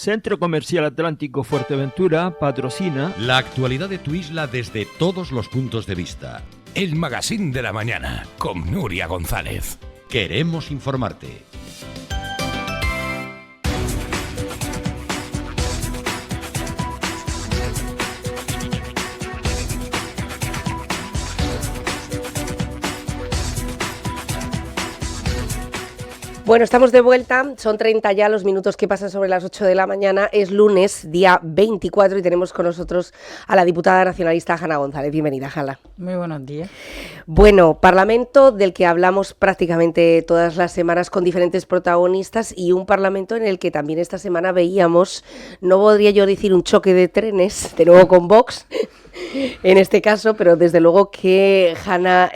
Centro Comercial Atlántico Fuerteventura patrocina la actualidad de tu isla desde todos los puntos de vista. El Magazín de la Mañana con Nuria González. Queremos informarte. Bueno, estamos de vuelta, son 30 ya los minutos que pasan sobre las 8 de la mañana, es lunes, día 24 y tenemos con nosotros a la diputada nacionalista Hanna González. Bienvenida, Hanna. Muy buenos días. Bueno, Parlamento del que hablamos prácticamente todas las semanas con diferentes protagonistas y un Parlamento en el que también esta semana veíamos, no podría yo decir un choque de trenes, de nuevo con Vox, en este caso, pero desde luego que Hanna,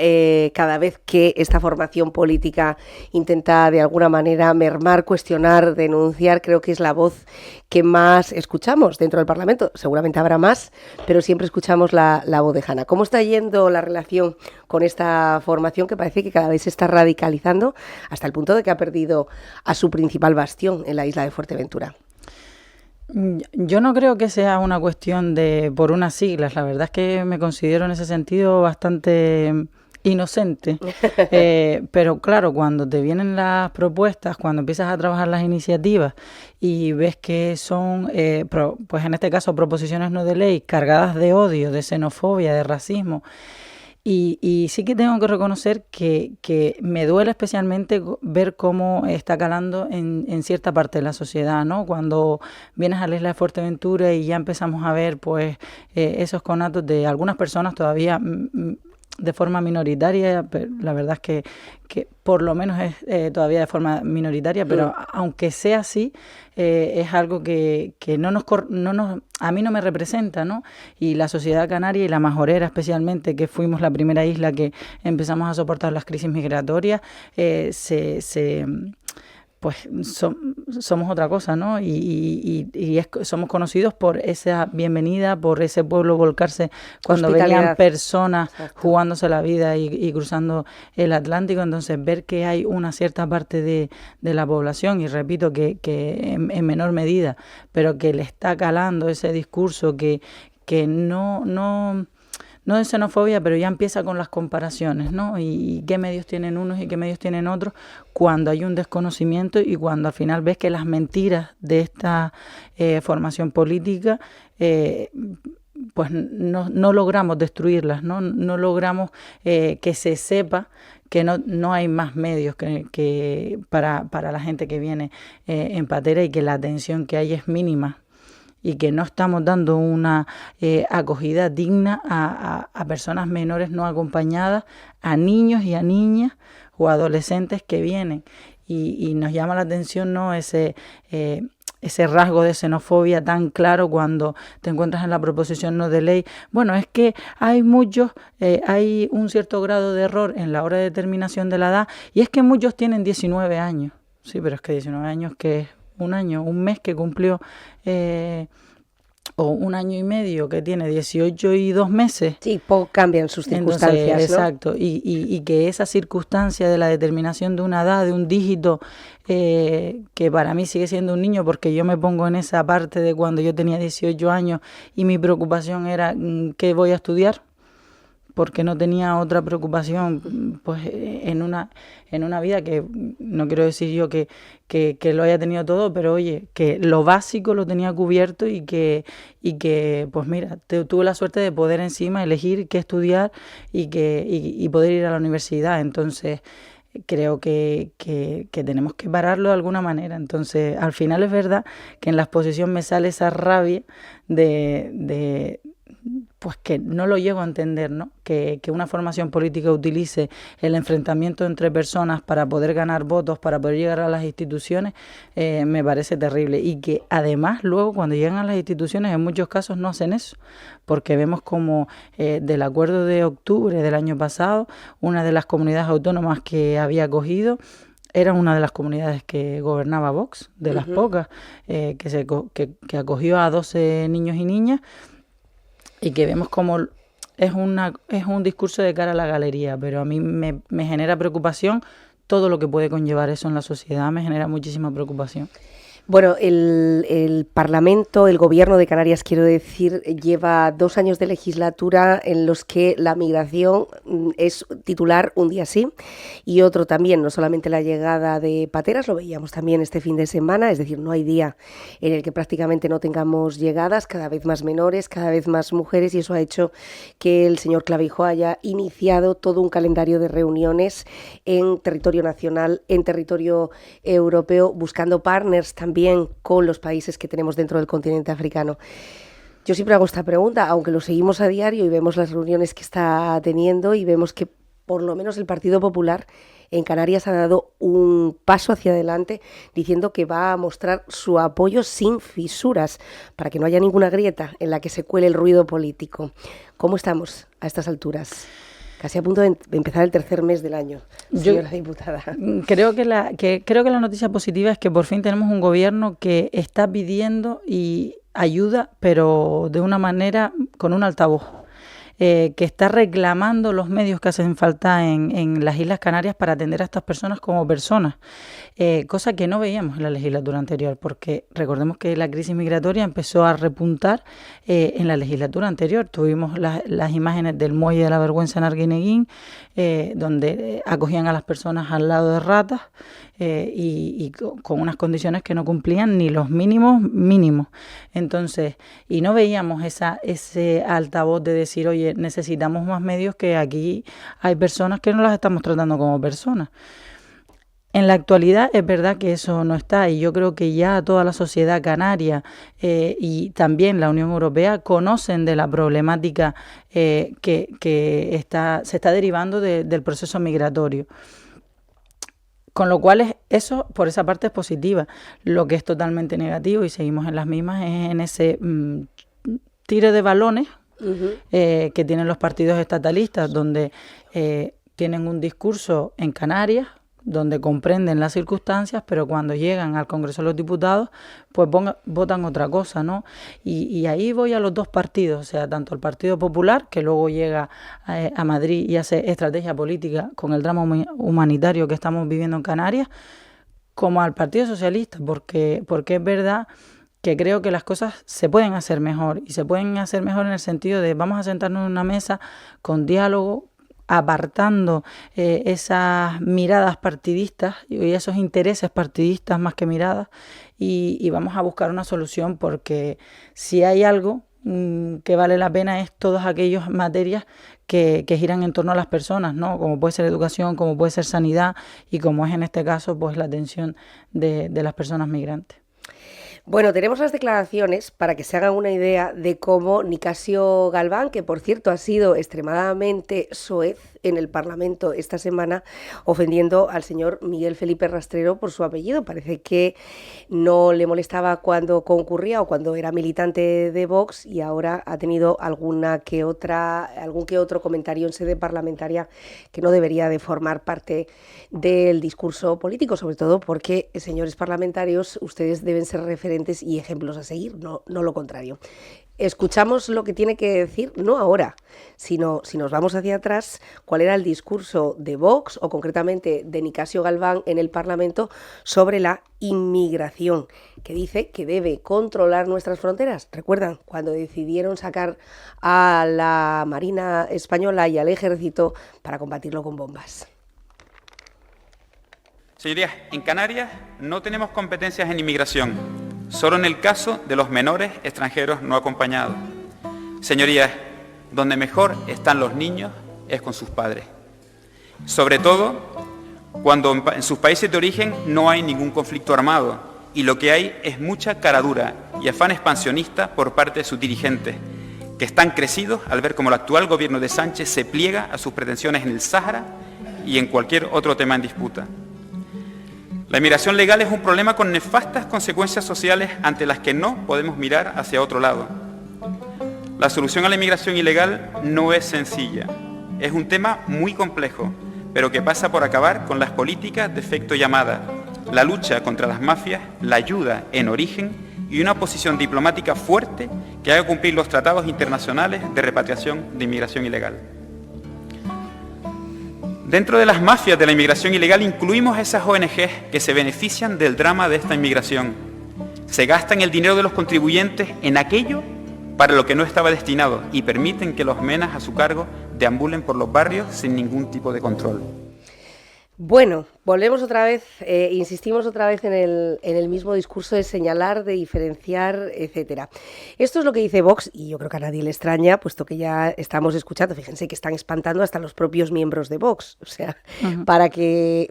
cada vez que esta formación política intenta de alguna manera mermar, cuestionar, denunciar, creo que es la voz que más escuchamos dentro del Parlamento. Seguramente habrá más, pero siempre escuchamos la voz de Hanna. ¿Cómo está yendo la relación con esta formación que parece que cada vez se está radicalizando hasta el punto de que ha perdido a su principal bastión en la isla de Fuerteventura? Yo no creo que sea una cuestión de por unas siglas. La verdad es que me considero en ese sentido bastante inocente, pero claro, cuando te vienen las propuestas, cuando empiezas a trabajar las iniciativas y ves que son, pues en este caso, proposiciones no de ley cargadas de odio, de xenofobia, de racismo, y sí que tengo que reconocer que me duele especialmente ver cómo está calando en cierta parte de la sociedad, ¿no? Cuando vienes a la isla de Fuerteventura y ya empezamos a ver pues esos conatos de algunas personas todavía de forma minoritaria, pero la verdad es que por lo menos es todavía de forma minoritaria, pero aunque sea así, es algo que a mí no me representa, ¿no? Y la sociedad canaria y la majorera especialmente, que fuimos la primera isla que empezamos a soportar las crisis migratorias, pues somos otra cosa, ¿no? Somos conocidos por esa bienvenida, por ese pueblo volcarse cuando venían personas jugándose la vida y cruzando el Atlántico. Entonces, ver que hay una cierta parte de la población, y repito que en menor medida, pero que le está calando ese discurso que no de xenofobia, pero ya empieza con las comparaciones, ¿no? Y qué medios tienen unos y qué medios tienen otros, cuando hay un desconocimiento y cuando al final ves que las mentiras de esta formación política, pues no logramos destruirlas, ¿no? No logramos que se sepa que no hay más medios que para la gente que viene en patera, y que la atención que hay es mínima, y que no estamos dando una acogida digna a personas menores no acompañadas, a niños y a niñas o adolescentes que vienen. Y nos llama la atención, ¿no?, ese rasgo de xenofobia tan claro cuando te encuentras en la proposición no de ley. Bueno, es que hay hay un cierto grado de error en la hora de determinación de la edad, y es que muchos tienen 19 años. Sí, pero es que 19 años, que es un mes que cumplió, o un año y medio que tiene 18 y 2 meses. Sí, cambian sus circunstancias. Entonces, ¿no? Exacto, y que esa circunstancia de la determinación de una edad, de un dígito, que para mí sigue siendo un niño, porque yo me pongo en esa parte de cuando yo tenía 18 años y mi preocupación era ¿qué voy a estudiar? Porque no tenía otra preocupación pues en una vida que no quiero decir yo que lo haya tenido todo, pero oye, que lo básico lo tenía cubierto, y que pues mira, tuve la suerte de poder encima elegir qué estudiar y poder ir a la universidad. Entonces creo que tenemos que pararlo de alguna manera. Entonces al final es verdad que en la exposición me sale esa rabia de pues que no lo llego a entender, ¿no? Que una formación política utilice el enfrentamiento entre personas para poder ganar votos, para poder llegar a las instituciones, me parece terrible. Y que además luego cuando llegan a las instituciones en muchos casos no hacen eso, porque vemos como del acuerdo de octubre del año pasado, una de las comunidades autónomas que había acogido era una de las comunidades que gobernaba Vox, de las pocas, que acogió a 12 niños y niñas, y que vemos como es un discurso de cara a la galería, pero a mí me genera preocupación todo lo que puede conllevar eso en la sociedad, me genera muchísima preocupación. Bueno, el Parlamento, el Gobierno de Canarias, quiero decir, lleva 2 años de legislatura en los que la migración es titular un día sí y otro también, no solamente la llegada de pateras, lo veíamos también este fin de semana, es decir, no hay día en el que prácticamente no tengamos llegadas, cada vez más menores, cada vez más mujeres, y eso ha hecho que el señor Clavijo haya iniciado todo un calendario de reuniones en territorio nacional, en territorio europeo, buscando partners también con los países que tenemos dentro del continente africano. Yo siempre hago esta pregunta, aunque lo seguimos a diario y vemos las reuniones que está teniendo y vemos que por lo menos el Partido Popular en Canarias ha dado un paso hacia adelante diciendo que va a mostrar su apoyo sin fisuras para que no haya ninguna grieta en la que se cuele el ruido político. ¿Cómo estamos a estas alturas? Casi a punto de empezar el tercer mes del año, señora diputada. Creo que la noticia positiva es que por fin tenemos un gobierno que está pidiendo y ayuda, pero de una manera con un altavoz. Que está reclamando los medios que hacen falta en las Islas Canarias para atender a estas personas como personas, cosa que no veíamos en la legislatura anterior, porque recordemos que la crisis migratoria empezó a repuntar en la legislatura anterior. Tuvimos las imágenes del Muelle de la Vergüenza en Arguineguín, donde acogían a las personas al lado de ratas y con unas condiciones que no cumplían ni los mínimos. Entonces, y no veíamos ese altavoz de decir, oye, necesitamos más medios, que aquí hay personas que no las estamos tratando como personas. En la actualidad es verdad que eso no está, y yo creo que ya toda la sociedad canaria y también la Unión Europea conocen de la problemática que se está derivando del proceso migratorio. Con lo cual eso por esa parte es positiva. Lo que es totalmente negativo, y seguimos en las mismas, es en ese tiro de balones que tienen los partidos estatalistas, donde tienen un discurso en Canarias, donde comprenden las circunstancias, pero cuando llegan al Congreso de los Diputados, pues votan otra cosa, ¿no? Y ahí voy a los dos partidos, o sea, tanto el Partido Popular, que luego llega a Madrid y hace estrategia política con el drama humanitario que estamos viviendo en Canarias, como al Partido Socialista, porque es verdad que creo que las cosas se pueden hacer mejor, y se pueden hacer mejor en el sentido de vamos a sentarnos en una mesa con diálogo, apartando esas miradas partidistas y esos intereses partidistas más que miradas, y vamos a buscar una solución, porque si hay algo que vale la pena es todas aquellas materias que giran en torno a las personas, ¿no? Como puede ser educación, como puede ser sanidad, y como es en este caso pues la atención de las personas migrantes. Bueno, tenemos las declaraciones para que se hagan una idea de cómo Nicasio Galván, que por cierto ha sido extremadamente soez en el Parlamento esta semana, ofendiendo al señor Miguel Felipe Rastrero por su apellido. Parece que no le molestaba cuando concurría o cuando era militante de Vox, y ahora ha tenido algún que otro comentario en sede parlamentaria que no debería de formar parte del discurso político, sobre todo porque, señores parlamentarios, ustedes deben ser referentes y ejemplos a seguir, no lo contrario. Escuchamos lo que tiene que decir, no ahora, sino si nos vamos hacia atrás, cuál era el discurso de Vox, o concretamente de Nicasio Galván en el Parlamento, sobre la inmigración, que dice que debe controlar nuestras fronteras. ¿Recuerdan cuando decidieron sacar a la Marina Española y al Ejército para combatirlo con bombas? Señorías, en Canarias no tenemos competencias en inmigración, solo en el caso de los menores extranjeros no acompañados. Señorías, donde mejor están los niños es con sus padres. Sobre todo cuando en sus países de origen no hay ningún conflicto armado, y lo que hay es mucha caradura y afán expansionista por parte de sus dirigentes, que están crecidos al ver cómo el actual gobierno de Sánchez se pliega a sus pretensiones en el Sáhara y en cualquier otro tema en disputa. La inmigración legal es un problema con nefastas consecuencias sociales ante las que no podemos mirar hacia otro lado. La solución a la inmigración ilegal no es sencilla. Es un tema muy complejo, pero que pasa por acabar con las políticas de efecto llamada, la lucha contra las mafias, la ayuda en origen y una posición diplomática fuerte que haga cumplir los tratados internacionales de repatriación de inmigración ilegal. Dentro de las mafias de la inmigración ilegal incluimos esas ONGs que se benefician del drama de esta inmigración. Se gastan el dinero de los contribuyentes en aquello para lo que no estaba destinado y permiten que los menas a su cargo deambulen por los barrios sin ningún tipo de control. Bueno, volvemos otra vez, insistimos otra vez en el mismo discurso de señalar, de diferenciar, etcétera. Un lo que dice Vox, y yo creo que a nadie le extraña, puesto que ya estamos escuchando, fíjense que están espantando hasta los propios miembros de Vox, o sea, para que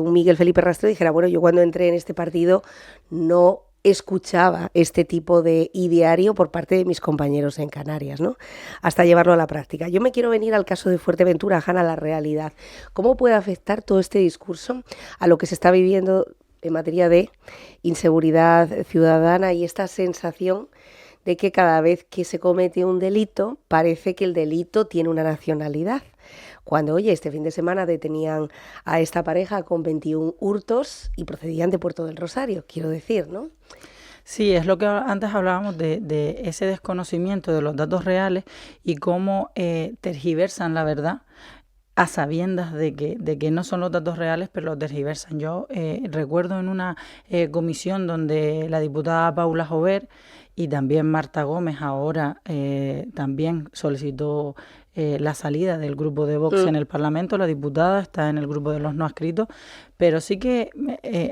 un Miguel Felipe Rastro dijera, bueno, yo cuando entré en este partido no escuchaba este tipo de ideario por parte de mis compañeros en Canarias, ¿no? Hasta llevarlo a la práctica. Yo me quiero venir al caso de Fuerteventura, Hanna, a la realidad. ¿Cómo puede afectar todo este discurso a lo que se está viviendo en materia de inseguridad ciudadana y esta sensación de que cada vez que se comete un delito parece que el delito tiene una nacionalidad? Cuando, oye, este fin de semana detenían a esta pareja con 21 hurtos y procedían de Puerto del Rosario, quiero decir, ¿no? Sí, es lo que antes hablábamos de ese desconocimiento de los datos reales y cómo tergiversan la verdad a sabiendas de que no son los datos reales, pero los tergiversan. Yo recuerdo en una comisión donde la diputada Paula Jover y también Marta Gómez ahora también solicitó la salida del grupo de Vox en el Parlamento. La diputada está en el grupo de los no adscritos, pero sí que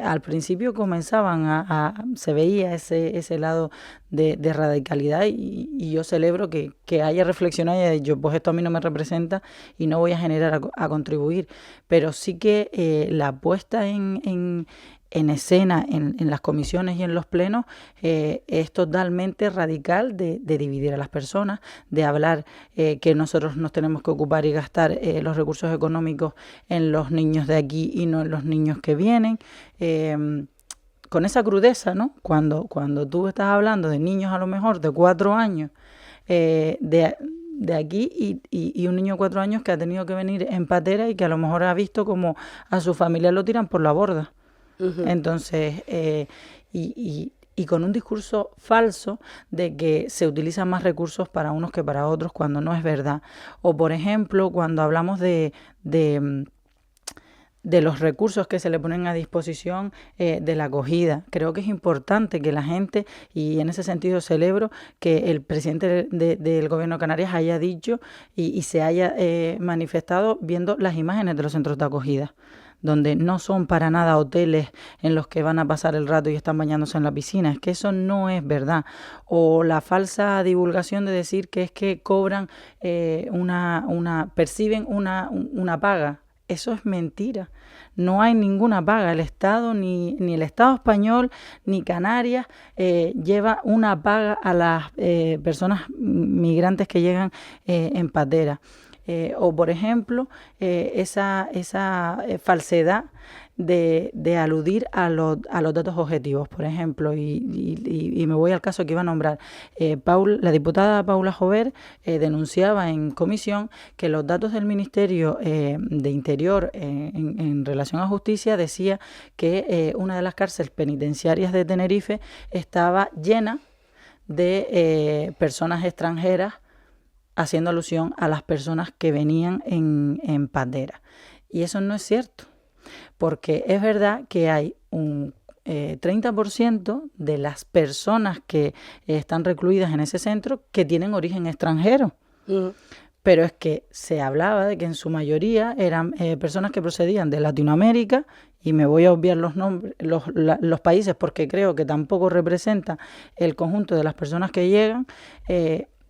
al principio comenzaban se veía ese lado de radicalidad y yo celebro que haya reflexionado y haya dicho, pues esto a mí no me representa y no voy a generar a contribuir, pero sí que la puesta en escena en las comisiones y en los plenos es totalmente radical de dividir a las personas, de hablar que nosotros nos tenemos que ocupar y gastar los recursos económicos en los niños de aquí y no en los niños que vienen. Con esa crudeza, ¿no? Cuando tú estás hablando de niños a lo mejor de 4 años, de aquí y un niño de 4 años que ha tenido que venir en patera y que a lo mejor ha visto como a su familia lo tiran por la borda. Entonces, y con un discurso falso de que se utilizan más recursos para unos que para otros cuando no es verdad. O, por ejemplo, cuando hablamos de los recursos que se le ponen a disposición de la acogida. Creo que es importante que la gente, y en ese sentido celebro que el presidente del Gobierno de Canarias haya dicho y se haya manifestado viendo las imágenes de los centros de acogida, donde no son para nada hoteles en los que van a pasar el rato y están bañándose en la piscina. Es que eso no es verdad. O la falsa divulgación de decir que es que cobran perciben una paga. Eso es mentira. No hay ninguna paga. El Estado, ni el Estado español, ni Canarias lleva una paga a las personas migrantes que llegan en patera. O, por ejemplo, esa falsedad de aludir a los datos objetivos, por ejemplo, y me voy al caso que iba a nombrar. La diputada Paula Jover denunciaba en comisión que los datos del Ministerio de Interior en relación a justicia decía que una de las cárceles penitenciarias de Tenerife estaba llena de personas extranjeras, haciendo alusión a las personas que venían en patera. Y eso no es cierto, porque es verdad que hay un 30% de las personas que están recluidas en ese centro que tienen origen extranjero. Pero es que se hablaba de que en su mayoría eran personas que procedían de Latinoamérica, y me voy a obviar los nombres, los países, porque creo que tampoco representa el conjunto de las personas que llegan,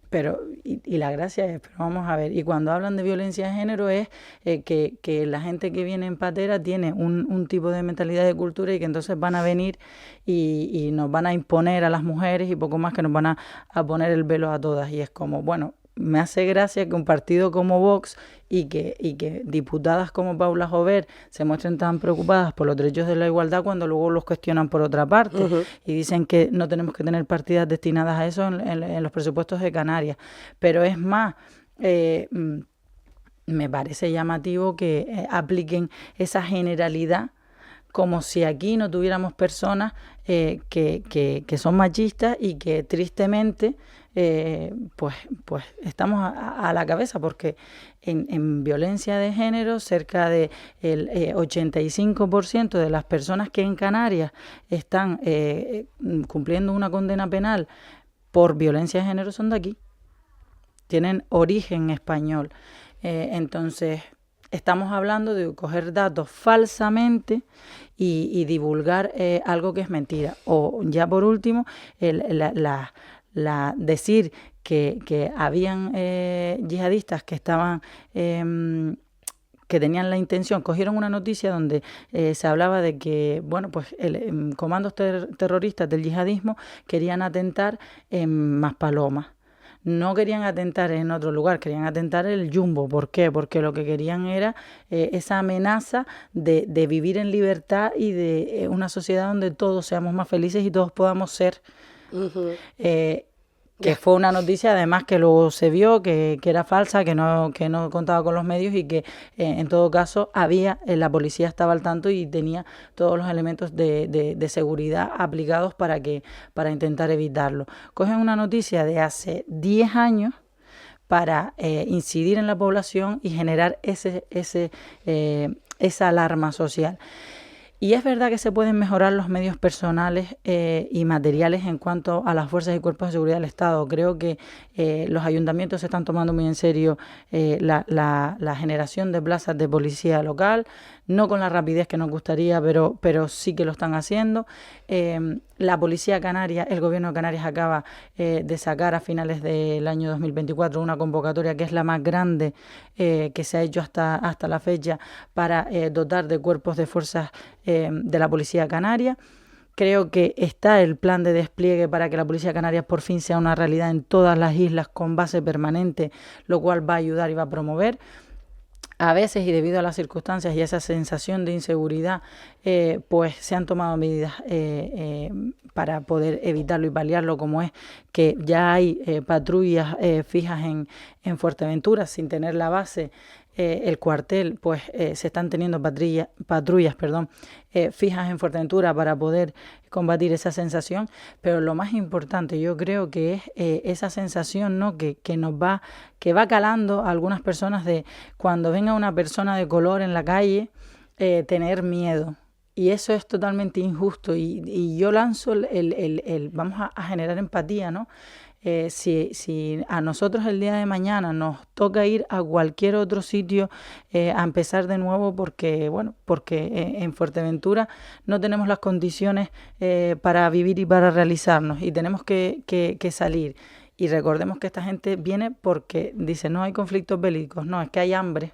pero la gracia es, pero vamos a ver, y cuando hablan de violencia de género es que la gente que viene en patera tiene un tipo de mentalidad de cultura y que entonces van a venir y nos van a imponer a las mujeres y poco más, que nos van a poner el velo a todas. Y es como, bueno, me hace gracia que un partido como Vox y que diputadas como Paula Jover se muestren tan preocupadas por los derechos de la igualdad cuando luego los cuestionan por otra parte y dicen que no tenemos que tener partidas destinadas a eso en los presupuestos de Canarias. Pero es más, me parece llamativo que apliquen esa generalidad como si aquí no tuviéramos personas que son machistas y que tristemente pues estamos a la cabeza, porque en violencia de género cerca del 85% de las personas que en Canarias están cumpliendo una condena penal por violencia de género son de aquí, tienen origen español. Entonces estamos hablando de coger datos falsamente y divulgar algo que es mentira. O ya por último, decir que habían yihadistas que estaban que tenían la intención, cogieron una noticia donde se hablaba de que, bueno, pues comandos terroristas del yihadismo querían atentar en Maspalomas. No querían atentar en otro lugar, querían atentar en el Jumbo. ¿Por qué? Porque lo que querían era esa amenaza de vivir en libertad y de una sociedad donde todos seamos más felices y todos podamos ser. Uh-huh. Que fue una noticia además que luego se vio que era falsa, que no contaba con los medios y que en todo caso la policía estaba al tanto y tenía todos los elementos de seguridad aplicados para intentar evitarlo. Cogen una noticia de hace 10 años para incidir en la población y generar esa alarma social. Y es verdad que se pueden mejorar los medios personales y materiales en cuanto a las fuerzas y cuerpos de seguridad del Estado. Creo que los ayuntamientos se están tomando muy en serio la generación de plazas de policía local, no con la rapidez que nos gustaría, pero sí que lo están haciendo. La Policía Canaria, el Gobierno de Canarias acaba de sacar a finales del año 2024 una convocatoria que es la más grande que se ha hecho hasta la fecha para dotar de cuerpos de fuerzas de la Policía Canaria. Creo que está el plan de despliegue para que la Policía Canaria por fin sea una realidad en todas las islas con base permanente, lo cual va a ayudar y va a promover. A veces, y debido a las circunstancias y a esa sensación de inseguridad, pues se han tomado medidas para poder evitarlo y paliarlo, como es que ya hay patrullas fijas en Fuerteventura sin tener la base. El cuartel, pues se están teniendo patrullas fijas en Fuerteventura para poder combatir esa sensación, pero lo más importante yo creo que es esa sensación, ¿no? que va calando a algunas personas de cuando venga una persona de color en la calle tener miedo. Y eso es totalmente injusto y yo lanzo vamos a generar empatía, ¿no? Si a nosotros el día de mañana nos toca ir a cualquier otro sitio a empezar de nuevo porque en Fuerteventura no tenemos las condiciones para vivir y para realizarnos y tenemos que salir. Y recordemos que esta gente viene porque dice no hay conflictos bélicos, no, es que hay hambre,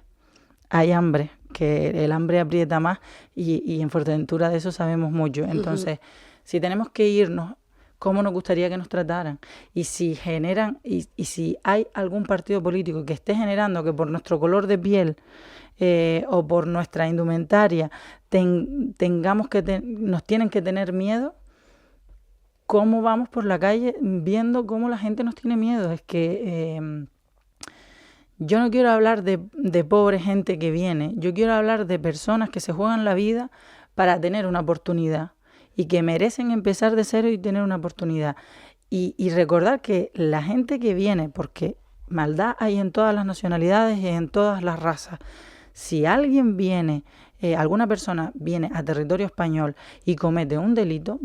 que el hambre aprieta más y en Fuerteventura de eso sabemos mucho. Entonces, si tenemos que irnos, ¿cómo nos gustaría que nos trataran? Y si generan, y si hay algún partido político que esté generando que por nuestro color de piel o por nuestra indumentaria nos tienen que tener miedo, ¿cómo vamos por la calle viendo cómo la gente nos tiene miedo? Es que yo no quiero hablar de pobre gente que viene, yo quiero hablar de personas que se juegan la vida para tener una oportunidad y que merecen empezar de cero y tener una oportunidad. Y recordar que la gente que viene, porque maldad hay en todas las nacionalidades y en todas las razas, si alguien viene, alguna persona viene a territorio español y comete un delito,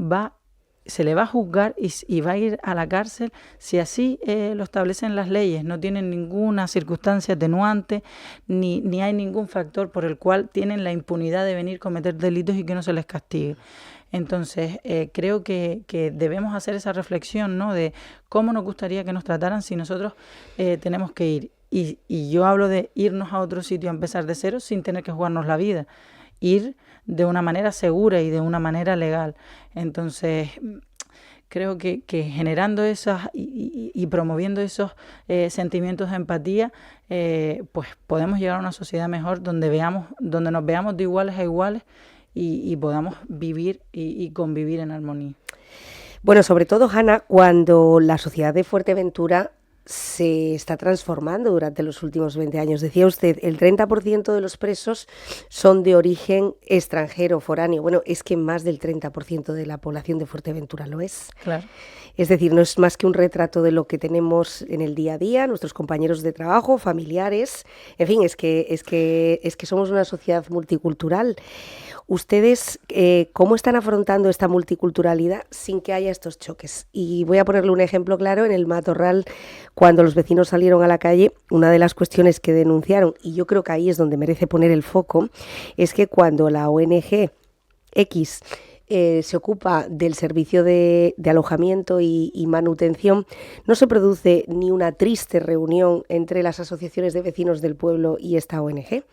se le va a juzgar y va a ir a la cárcel si así lo establecen las leyes. No tienen ninguna circunstancia atenuante ni hay ningún factor por el cual tienen la impunidad de venir a cometer delitos y que no se les castigue. Entonces, creo que debemos hacer esa reflexión, ¿no? De cómo nos gustaría que nos trataran si nosotros tenemos que ir. Y yo hablo de irnos a otro sitio a empezar de cero sin tener que jugarnos la vida. Ir de una manera segura y de una manera legal. Entonces, creo que generando esas y promoviendo esos sentimientos de empatía, pues podemos llegar a una sociedad mejor donde nos veamos de iguales a iguales y podamos vivir y convivir en armonía. Bueno, sobre todo, Hanna, cuando la sociedad de Fuerteventura se está transformando durante los últimos 20 años. Decía usted, el 30% de los presos son de origen extranjero, foráneo. Bueno, es que más del 30% de la población de Fuerteventura lo es. Claro. Es decir, no es más que un retrato de lo que tenemos en el día a día, nuestros compañeros de trabajo, familiares. En fin, es que somos una sociedad multicultural. ¿Ustedes cómo están afrontando esta multiculturalidad sin que haya estos choques? Y voy a ponerle un ejemplo claro. En el Matorral, cuando los vecinos salieron a la calle, una de las cuestiones que denunciaron, y yo creo que ahí es donde merece poner el foco, es que cuando la ONG X se ocupa del servicio de alojamiento y manutención, no se produce ni una triste reunión entre las asociaciones de vecinos del pueblo y esta ONG.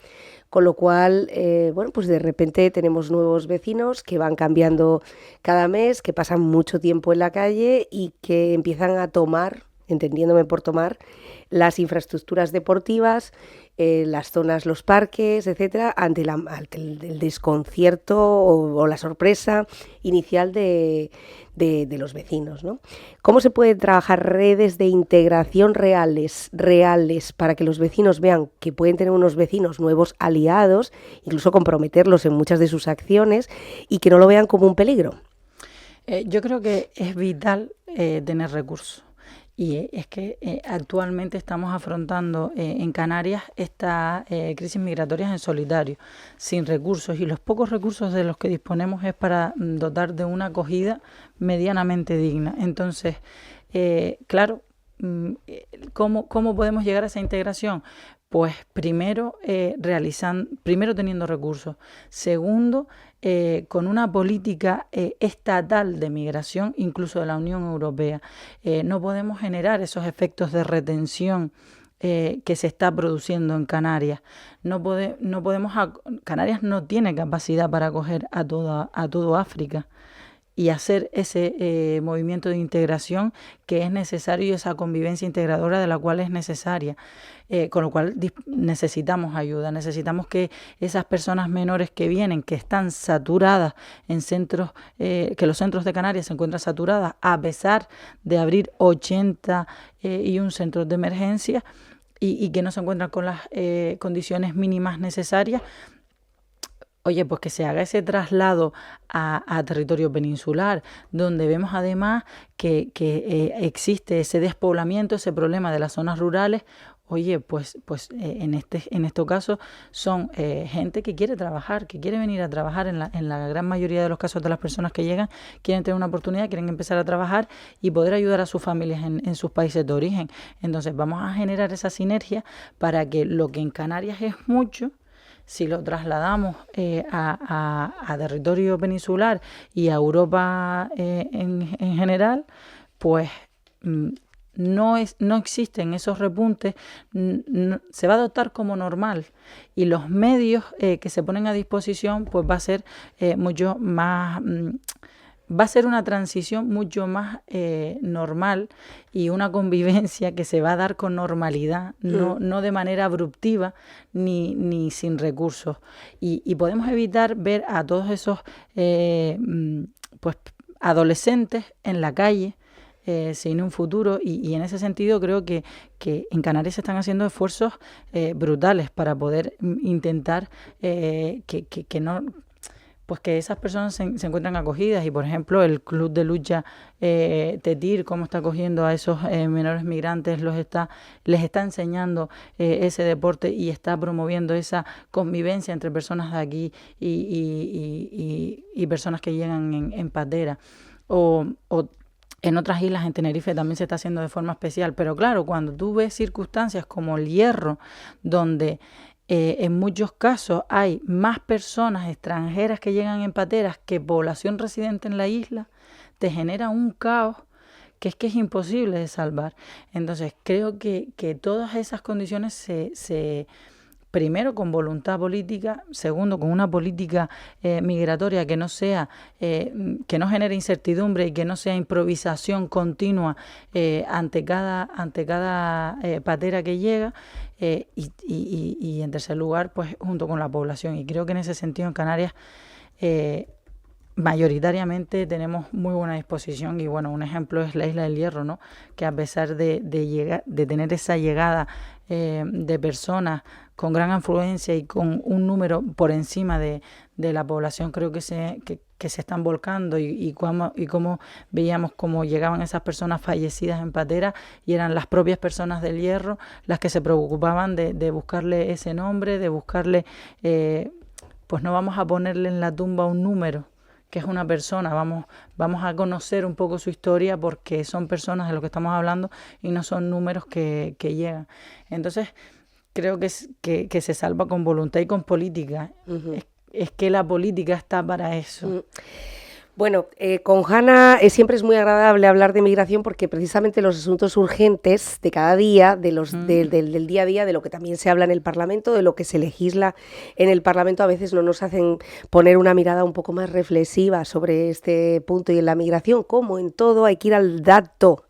Con lo cual, bueno, pues de repente tenemos nuevos vecinos que van cambiando cada mes, que pasan mucho tiempo en la calle y que empiezan a tomar, entendiéndome por tomar, las infraestructuras deportivas, las zonas, los parques, etcétera, ante el desconcierto o la sorpresa inicial de los vecinos, ¿no? ¿Cómo se pueden trabajar redes de integración reales para que los vecinos vean que pueden tener unos vecinos nuevos aliados, incluso comprometerlos en muchas de sus acciones y que no lo vean como un peligro? Yo creo que es vital tener recursos. Y es que actualmente estamos afrontando en Canarias esta crisis migratoria en solitario, sin recursos, y los pocos recursos de los que disponemos es para dotar de una acogida medianamente digna. Entonces, claro, ¿cómo podemos llegar a esa integración? Pues primero teniendo recursos, segundo, con una política estatal de migración, incluso de la Unión Europea. No podemos generar esos efectos de retención que se está produciendo en Canarias. Canarias no tiene capacidad para acoger a todo África y hacer ese movimiento de integración que es necesario y esa convivencia integradora de la cual es necesaria. Con lo cual necesitamos ayuda, necesitamos que esas personas menores que vienen, que están saturadas en centros, que los centros de Canarias se encuentran saturadas, a pesar de abrir 81 centros de emergencia y que no se encuentran con las condiciones mínimas necesarias. Oye, pues que se haga ese traslado a territorio peninsular, donde vemos además que existe ese despoblamiento, ese problema de las zonas rurales. Oye, pues en este caso son gente que quiere trabajar, que quiere venir a trabajar. En la gran mayoría de los casos de las personas que llegan quieren tener una oportunidad, quieren empezar a trabajar y poder ayudar a sus familias en sus países de origen. Entonces vamos a generar esa sinergia para que lo que en Canarias es mucho, si lo trasladamos a territorio peninsular y a Europa en general, pues no existen esos repuntes, se va a adoptar como normal y los medios que se ponen a disposición pues va a ser mucho más... Va a ser una transición mucho más normal y una convivencia que se va a dar con normalidad, no de manera abruptiva ni sin recursos. Y podemos evitar ver a todos esos pues adolescentes en la calle sin un futuro y en ese sentido creo que en Canarias se están haciendo esfuerzos brutales para poder intentar que no... pues que esas personas se encuentran acogidas y, por ejemplo, el Club de Lucha TETIR, cómo está acogiendo a esos menores migrantes, les está enseñando ese deporte y está promoviendo esa convivencia entre personas de aquí y personas que llegan en patera. O en otras islas, en Tenerife, también se está haciendo de forma especial. Pero claro, cuando tú ves circunstancias como el Hierro, donde... en muchos casos hay más personas extranjeras que llegan en pateras que población residente en la isla, te genera un caos que es imposible de salvar. Entonces creo que todas esas condiciones primero con voluntad política, segundo con una política migratoria que no sea que no genere incertidumbre y que no sea improvisación continua ante cada patera que llega, y en tercer lugar pues junto con la población. Y creo que en ese sentido en Canarias mayoritariamente tenemos muy buena disposición y bueno, un ejemplo es la Isla del Hierro, ¿no? Que a pesar de tener esa llegada de personas con gran afluencia y con un número por encima de la población, creo que se están volcando y cómo veíamos cómo llegaban esas personas fallecidas en patera y eran las propias personas del Hierro las que se preocupaban de buscarle ese nombre, de buscarle, pues no vamos a ponerle en la tumba un número, que es una persona, vamos a conocer un poco su historia porque son personas de lo que estamos hablando y no son números que llegan. Entonces, creo que se salva con voluntad y con política. Uh-huh. Es que la política está para eso. Bueno, con Hanna siempre es muy agradable hablar de migración porque precisamente los asuntos urgentes de cada día, del día a día, de lo que también se habla en el Parlamento, de lo que se legisla en el Parlamento, a veces no nos hacen poner una mirada un poco más reflexiva sobre este punto. Y en la migración, como en todo, hay que ir al dato,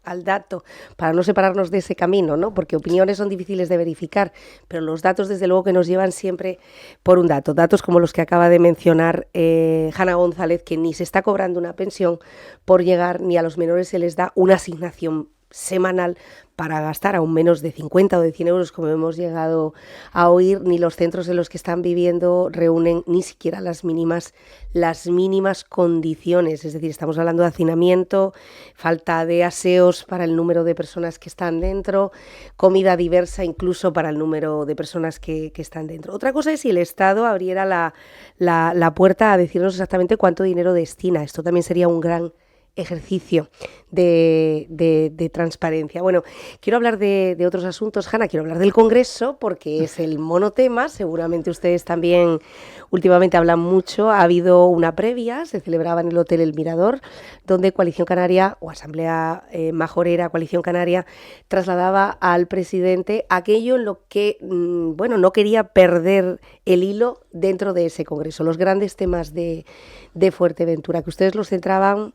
para no separarnos de ese camino, ¿no? Porque opiniones son difíciles de verificar, pero los datos desde luego que nos llevan siempre por un dato. Datos como los que acaba de mencionar Hanna González, que ni se está cobrando una pensión por llegar, ni a los menores se les da una asignación semanal para gastar aún menos de 50 o de 100 euros, como hemos llegado a oír, ni los centros en los que están viviendo reúnen ni siquiera las mínimas condiciones. Es decir, estamos hablando de hacinamiento, falta de aseos para el número de personas que están dentro, comida diversa incluso para el número de personas que están dentro. Otra cosa es si el Estado abriera la puerta a decirnos exactamente cuánto dinero destina. Esto también sería un gran ejercicio de transparencia. Bueno, quiero hablar de otros asuntos, Hanna, quiero hablar del Congreso porque es el monotema, seguramente ustedes también últimamente hablan mucho. Ha habido una previa, se celebraba en el Hotel El Mirador, donde Coalición Canaria o Asamblea Majorera, Coalición Canaria, trasladaba al presidente aquello en lo que, no quería perder el hilo dentro de ese Congreso, los grandes temas de Fuerteventura, que ustedes los centraban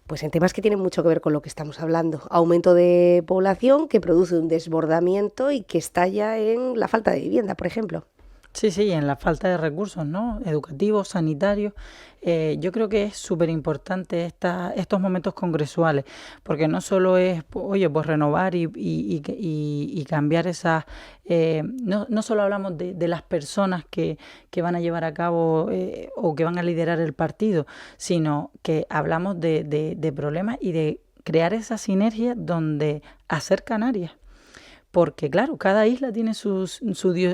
pues en temas que tienen mucho que ver con lo que estamos hablando. Aumento de población que produce un desbordamiento y que estalla en la falta de vivienda, por ejemplo. Sí, en la falta de recursos, ¿no? Educativos, sanitarios. Yo creo que es súper importante estos momentos congresuales, porque no solo es, pues renovar y cambiar esas... no solo hablamos de las personas que van a llevar a cabo o que van a liderar el partido, sino que hablamos de problemas y de crear esa sinergia donde hacer Canarias. Porque, claro, cada isla tiene su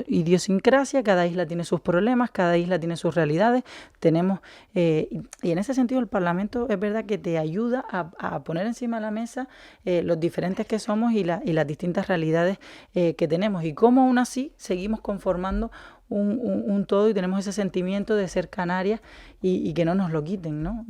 idiosincrasia, cada isla tiene sus problemas, cada isla tiene sus realidades. Y en ese sentido el Parlamento es verdad que te ayuda a poner encima de la mesa los diferentes que somos y las distintas realidades que tenemos. Y cómo aún así seguimos conformando un todo y tenemos ese sentimiento de ser Canarias y que no nos lo quiten, ¿no?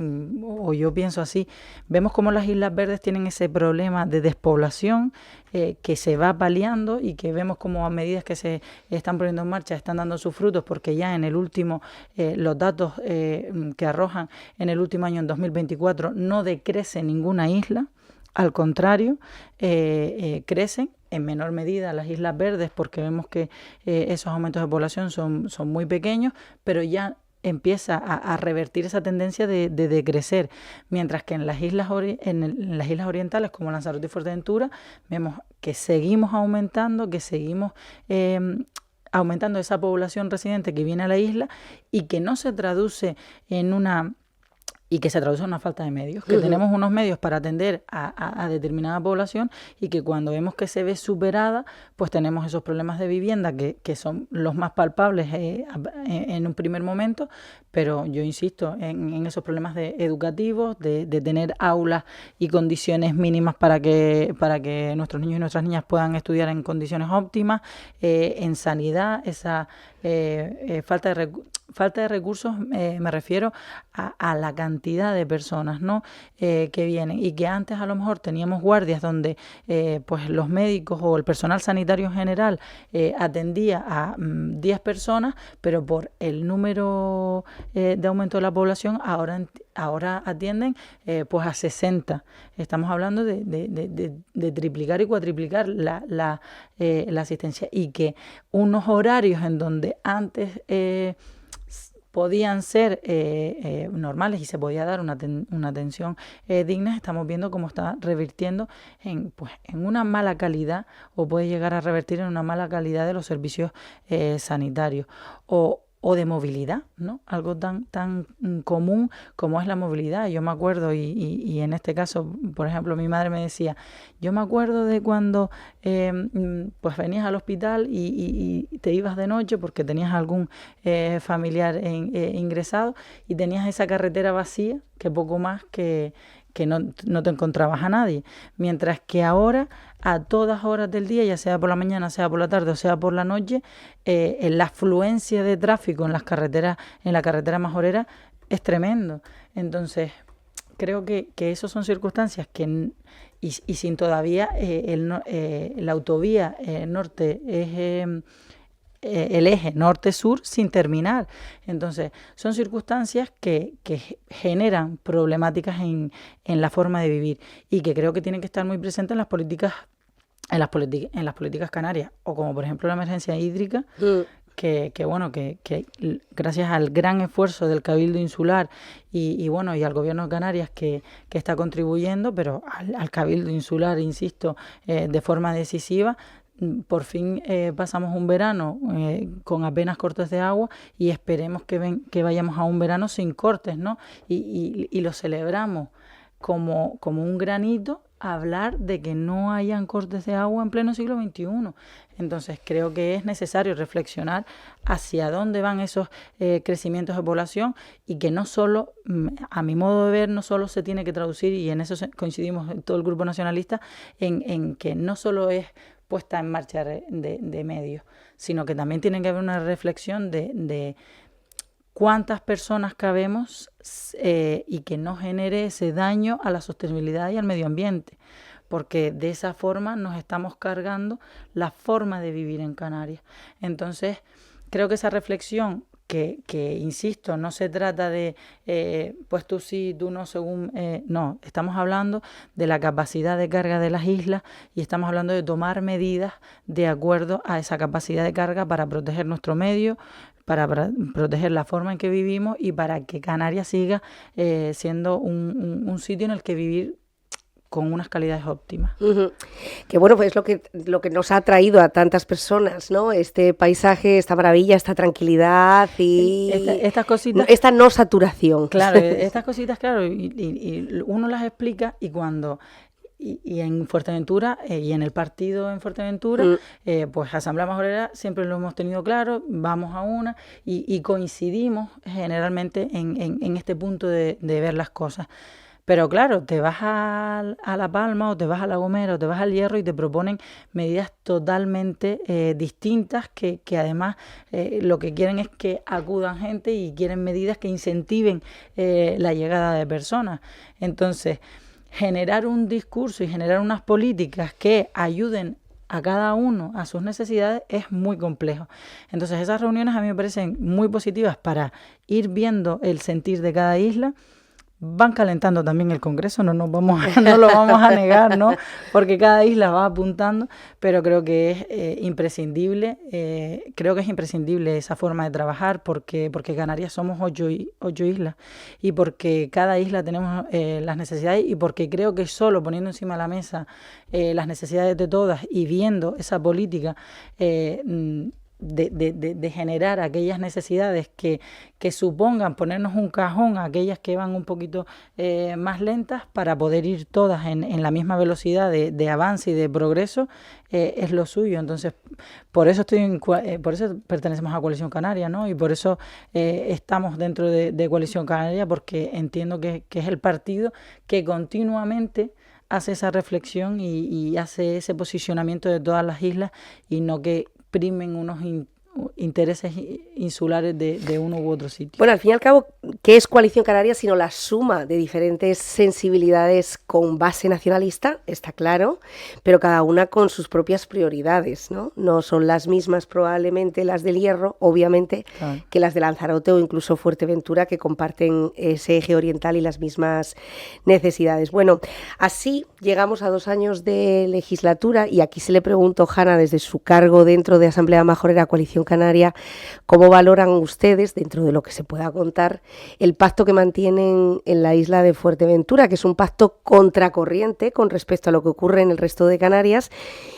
O yo pienso así. Vemos cómo las Islas Verdes tienen ese problema de despoblación que se va paliando y que vemos como a medida que se están poniendo en marcha están dando sus frutos, porque ya en el último, los datos que arrojan en el último año, en 2024, no decrece ninguna isla. Al contrario, crecen en menor medida las Islas Verdes porque vemos que esos aumentos de población son muy pequeños, pero ya empieza a revertir esa tendencia de decrecer, mientras que en las islas orientales como Lanzarote y Fuerteventura vemos que seguimos aumentando, aumentando esa población residente que viene a la isla y que no se traduce en una falta de medios, que tenemos unos medios para atender a determinada población y que cuando vemos que se ve superada, pues tenemos esos problemas de vivienda que son los más palpables en un primer momento, pero yo insisto en esos problemas educativos, de tener aulas y condiciones mínimas para que nuestros niños y nuestras niñas puedan estudiar en condiciones óptimas, en sanidad, esa falta de recursos, me refiero a la cantidad de personas, ¿no? Que vienen y que antes a lo mejor teníamos guardias donde pues los médicos o el personal sanitario en general atendía a 10 personas, pero por el número de aumento de la población ahora atienden pues a 60. Estamos hablando de triplicar y cuatriplicar la asistencia, y que unos horarios en donde antes podían ser normales y se podía dar una atención digna, estamos viendo cómo está revirtiendo en una mala calidad, o puede llegar a revertir en una mala calidad de los servicios sanitarios o de movilidad, ¿no? Algo tan común como es la movilidad. Yo me acuerdo, y en este caso, por ejemplo, mi madre me decía, yo me acuerdo de cuando pues venías al hospital y te ibas de noche porque tenías algún familiar ingresado y tenías esa carretera vacía, que poco más que no te encontrabas a nadie, mientras que ahora a todas horas del día, ya sea por la mañana, sea por la tarde o sea por la noche, la afluencia de tráfico en la carretera majorera es tremendo. Entonces creo que esas son circunstancias que y sin todavía la autovía norte es el eje norte-sur sin terminar. Entonces, son circunstancias que generan problemáticas en la forma de vivir y que creo que tienen que estar muy presentes en las políticas canarias, o como por ejemplo la emergencia hídrica, que gracias al gran esfuerzo del Cabildo Insular y al Gobierno de Canarias que está contribuyendo, pero al Cabildo Insular, insisto, de forma decisiva, por fin pasamos un verano con apenas cortes de agua y esperemos que vayamos a un verano sin cortes, ¿no? Y lo celebramos como un granito, hablar de que no hayan cortes de agua en pleno siglo XXI. Entonces creo que es necesario reflexionar hacia dónde van esos crecimientos de población, y que no solo, a mi modo de ver, no solo se tiene que traducir, y en eso coincidimos todo el grupo nacionalista, en que no solo es puesta en marcha de medios, sino que también tiene que haber una reflexión de cuántas personas cabemos y que no genere ese daño a la sostenibilidad y al medio ambiente, porque de esa forma nos estamos cargando la forma de vivir en Canarias. Entonces, creo que esa reflexión, que insisto, no se trata de pues tú sí, tú no, según no, estamos hablando de la capacidad de carga de las islas y estamos hablando de tomar medidas de acuerdo a esa capacidad de carga para proteger nuestro medio, para proteger la forma en que vivimos y para que Canarias siga siendo un sitio en el que vivir con unas calidades óptimas. Uh-huh. Que bueno, pues lo que nos ha traído a tantas personas, ¿no? Este paisaje, esta maravilla, esta tranquilidad y estas cositas, esta no saturación. Claro, estas cositas, claro, y uno las explica, y cuando y en Fuerteventura y en el partido en Fuerteventura, pues Asamblea Majorera siempre lo hemos tenido claro, vamos a una y coincidimos generalmente en este punto de ver las cosas. Pero claro, te vas a La Palma o te vas a La Gomera o te vas al Hierro y te proponen medidas totalmente distintas que además lo que quieren es que acudan gente y quieren medidas que incentiven la llegada de personas. Entonces, generar un discurso y generar unas políticas que ayuden a cada uno a sus necesidades es muy complejo. Entonces, esas reuniones a mí me parecen muy positivas para ir viendo el sentir de cada isla. Van calentando también el Congreso, no lo vamos a negar, ¿no? Porque cada isla va apuntando, pero creo que es imprescindible, esa forma de trabajar, porque Canarias somos 8 islas y porque cada isla tenemos las necesidades, y porque creo que solo poniendo encima de la mesa las necesidades de todas y viendo esa política de generar aquellas necesidades que supongan ponernos un cajón a aquellas que van un poquito más lentas, para poder ir todas en la misma velocidad de avance y de progreso, es lo suyo. Entonces, por eso pertenecemos a Coalición Canaria, ¿no? Y por eso estamos dentro de Coalición Canaria, porque entiendo que es el partido que continuamente hace esa reflexión y hace ese posicionamiento de todas las islas, y no que primen unos intereses insulares de uno u otro sitio. Bueno, al fin y al cabo, ¿qué es Coalición Canaria sino la suma de diferentes sensibilidades con base nacionalista? Está claro, pero cada una con sus propias prioridades, ¿no? No son las mismas probablemente las del Hierro, obviamente, claro, que las de Lanzarote o incluso Fuerteventura, que comparten ese eje oriental y las mismas necesidades. Bueno, así llegamos a 2 años de legislatura, y aquí se le preguntó, Hanna, desde su cargo dentro de Asamblea Majorera Coalición Canaria, Canaria, ¿cómo valoran ustedes, dentro de lo que se pueda contar, el pacto que mantienen en la isla de Fuerteventura, que es un pacto contracorriente con respecto a lo que ocurre en el resto de Canarias,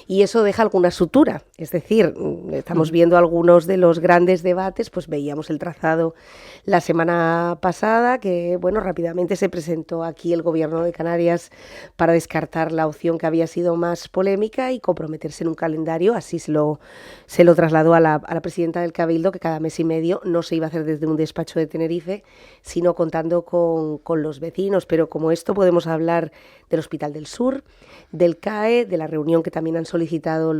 y eso deja alguna sutura? Es decir, estamos viendo algunos de los grandes debates, pues veíamos el trazado la semana pasada, que bueno, rápidamente se presentó aquí el Gobierno de Canarias para descartar la opción que había sido más polémica y comprometerse en un calendario. Así se lo trasladó a la presidenta del Cabildo, que cada mes y medio no se iba a hacer desde un despacho de Tenerife, sino contando con los vecinos. Pero como esto podemos hablar del Hospital del Sur, del CAE, de la reunión que también han solicitado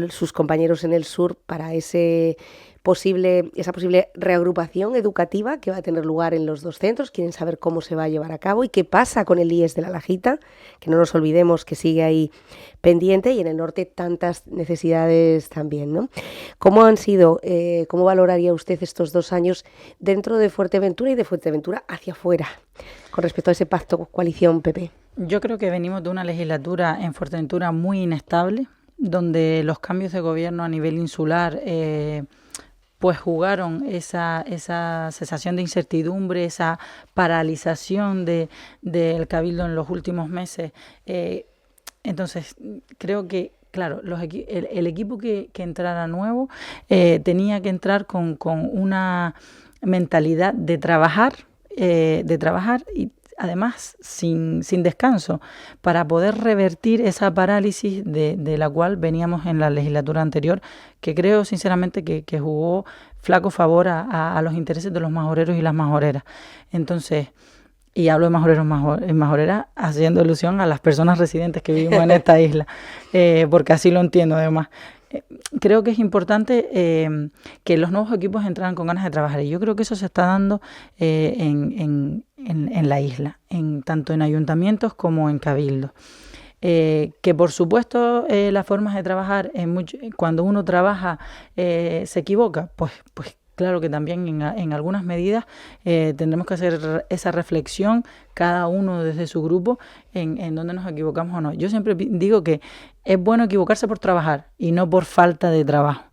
sus compañeros en el sur para esa posible reagrupación educativa que va a tener lugar en los dos centros. Quieren saber cómo se va a llevar a cabo y qué pasa con el IES de La Lajita, que no nos olvidemos que sigue ahí pendiente, y en el norte tantas necesidades también, ¿no? ¿Cómo han sido, cómo valoraría usted estos 2 años dentro de Fuerteventura y de Fuerteventura hacia afuera con respecto a ese pacto coalición PP? Yo creo que venimos de una legislatura en Fuerteventura muy inestable, donde los cambios de gobierno a nivel insular pues jugaron esa sensación de incertidumbre, esa paralización del Cabildo en los últimos meses. Entonces, creo que, claro, el equipo que entrara nuevo tenía que entrar con una mentalidad de trabajar y además sin descanso, para poder revertir esa parálisis de la cual veníamos en la legislatura anterior, que creo sinceramente que jugó flaco favor a los intereses de los majoreros y las majoreras. Entonces, y hablo de majoreros y majoreras haciendo alusión a las personas residentes que vivimos en esta isla, porque así lo entiendo además. Creo que es importante que los nuevos equipos entraran con ganas de trabajar, y yo creo que eso se está dando en la isla, tanto en ayuntamientos como en cabildos. Que por supuesto las formas de trabajar, cuando uno trabaja se equivoca, pues claro que también en algunas medidas tendremos que hacer esa reflexión, cada uno desde su grupo, en dónde nos equivocamos o no. Yo siempre digo que es bueno equivocarse por trabajar y no por falta de trabajo.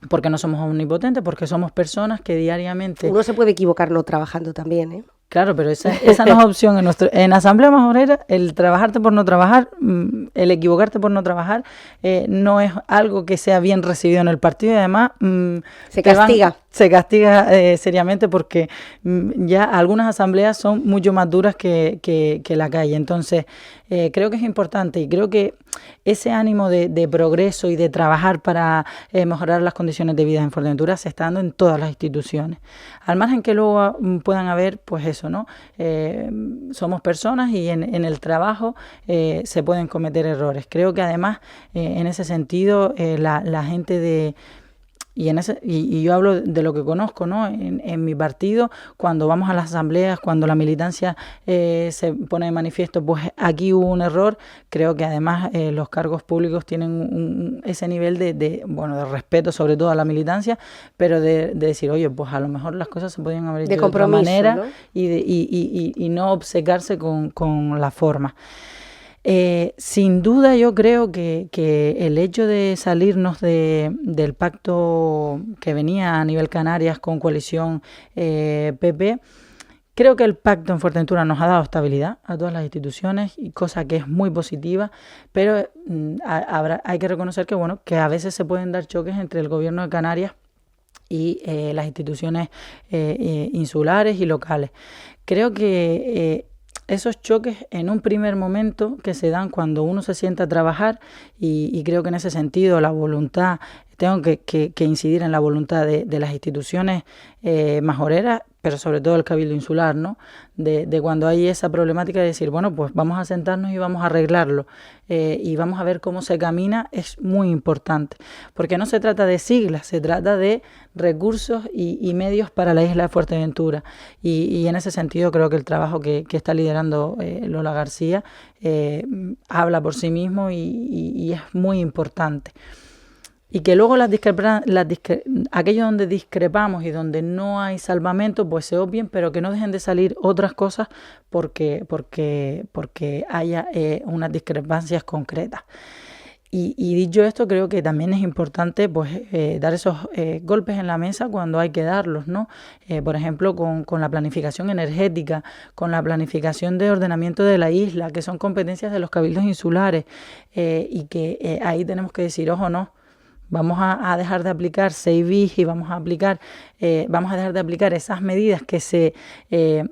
Porque no somos omnipotentes, porque somos personas que diariamente... Uno se puede equivocar no trabajando también, ¿eh? Claro, pero esa no es opción. En Asamblea Majorera, el trabajarte por no trabajar, el equivocarte por no trabajar, no es algo que sea bien recibido en el partido, y además se castiga. Se castiga seriamente, porque ya algunas asambleas son mucho más duras que la calle. Entonces, creo que es importante, y creo que ese ánimo de progreso y de trabajar para mejorar las condiciones de vida en Fuerteventura se está dando en todas las instituciones. Al margen que luego puedan haber, pues eso, ¿no? Somos personas, y en el trabajo se pueden cometer errores. Creo que además, en ese sentido, la gente de... Y yo hablo de lo que conozco, ¿no? En mi partido, cuando vamos a las asambleas, cuando la militancia se pone de manifiesto, pues aquí hubo un error. Creo que además los cargos públicos tienen ese nivel de respeto, sobre todo a la militancia, pero de decir, oye, pues a lo mejor las cosas se podían haber hecho de otra manera, ¿no? y no obcecarse con la forma. Sin duda, yo creo que el hecho de salirnos del pacto que venía a nivel Canarias con coalición PP, creo que el pacto en Fuerteventura nos ha dado estabilidad a todas las instituciones, y cosa que es muy positiva, pero hay que reconocer que a veces se pueden dar choques entre el gobierno de Canarias y las instituciones insulares y locales. Creo que esos choques en un primer momento que se dan cuando uno se sienta a trabajar, y creo que en ese sentido la voluntad, tengo que incidir en la voluntad de las instituciones majoreras, pero sobre todo el Cabildo Insular, ¿no? De cuando hay esa problemática de decir, bueno, pues vamos a sentarnos y vamos a arreglarlo, y vamos a ver cómo se camina, es muy importante, porque no se trata de siglas, se trata de recursos y medios para la isla de Fuerteventura, y en ese sentido creo que el trabajo que está liderando Lola García habla por sí mismo, y es muy importante. Y que luego aquello donde discrepamos y donde no hay salvamento, pues se obvien, pero que no dejen de salir otras cosas porque haya unas discrepancias concretas. Y dicho esto, creo que también es importante pues dar esos golpes en la mesa cuando hay que darlos, ¿no? Por ejemplo, con la planificación energética, con la planificación de ordenamiento de la isla, que son competencias de los cabildos insulares, y que ahí tenemos que decir, ojo, no, vamos a dejar de aplicar 6 bis y vamos a dejar de aplicar esas medidas que se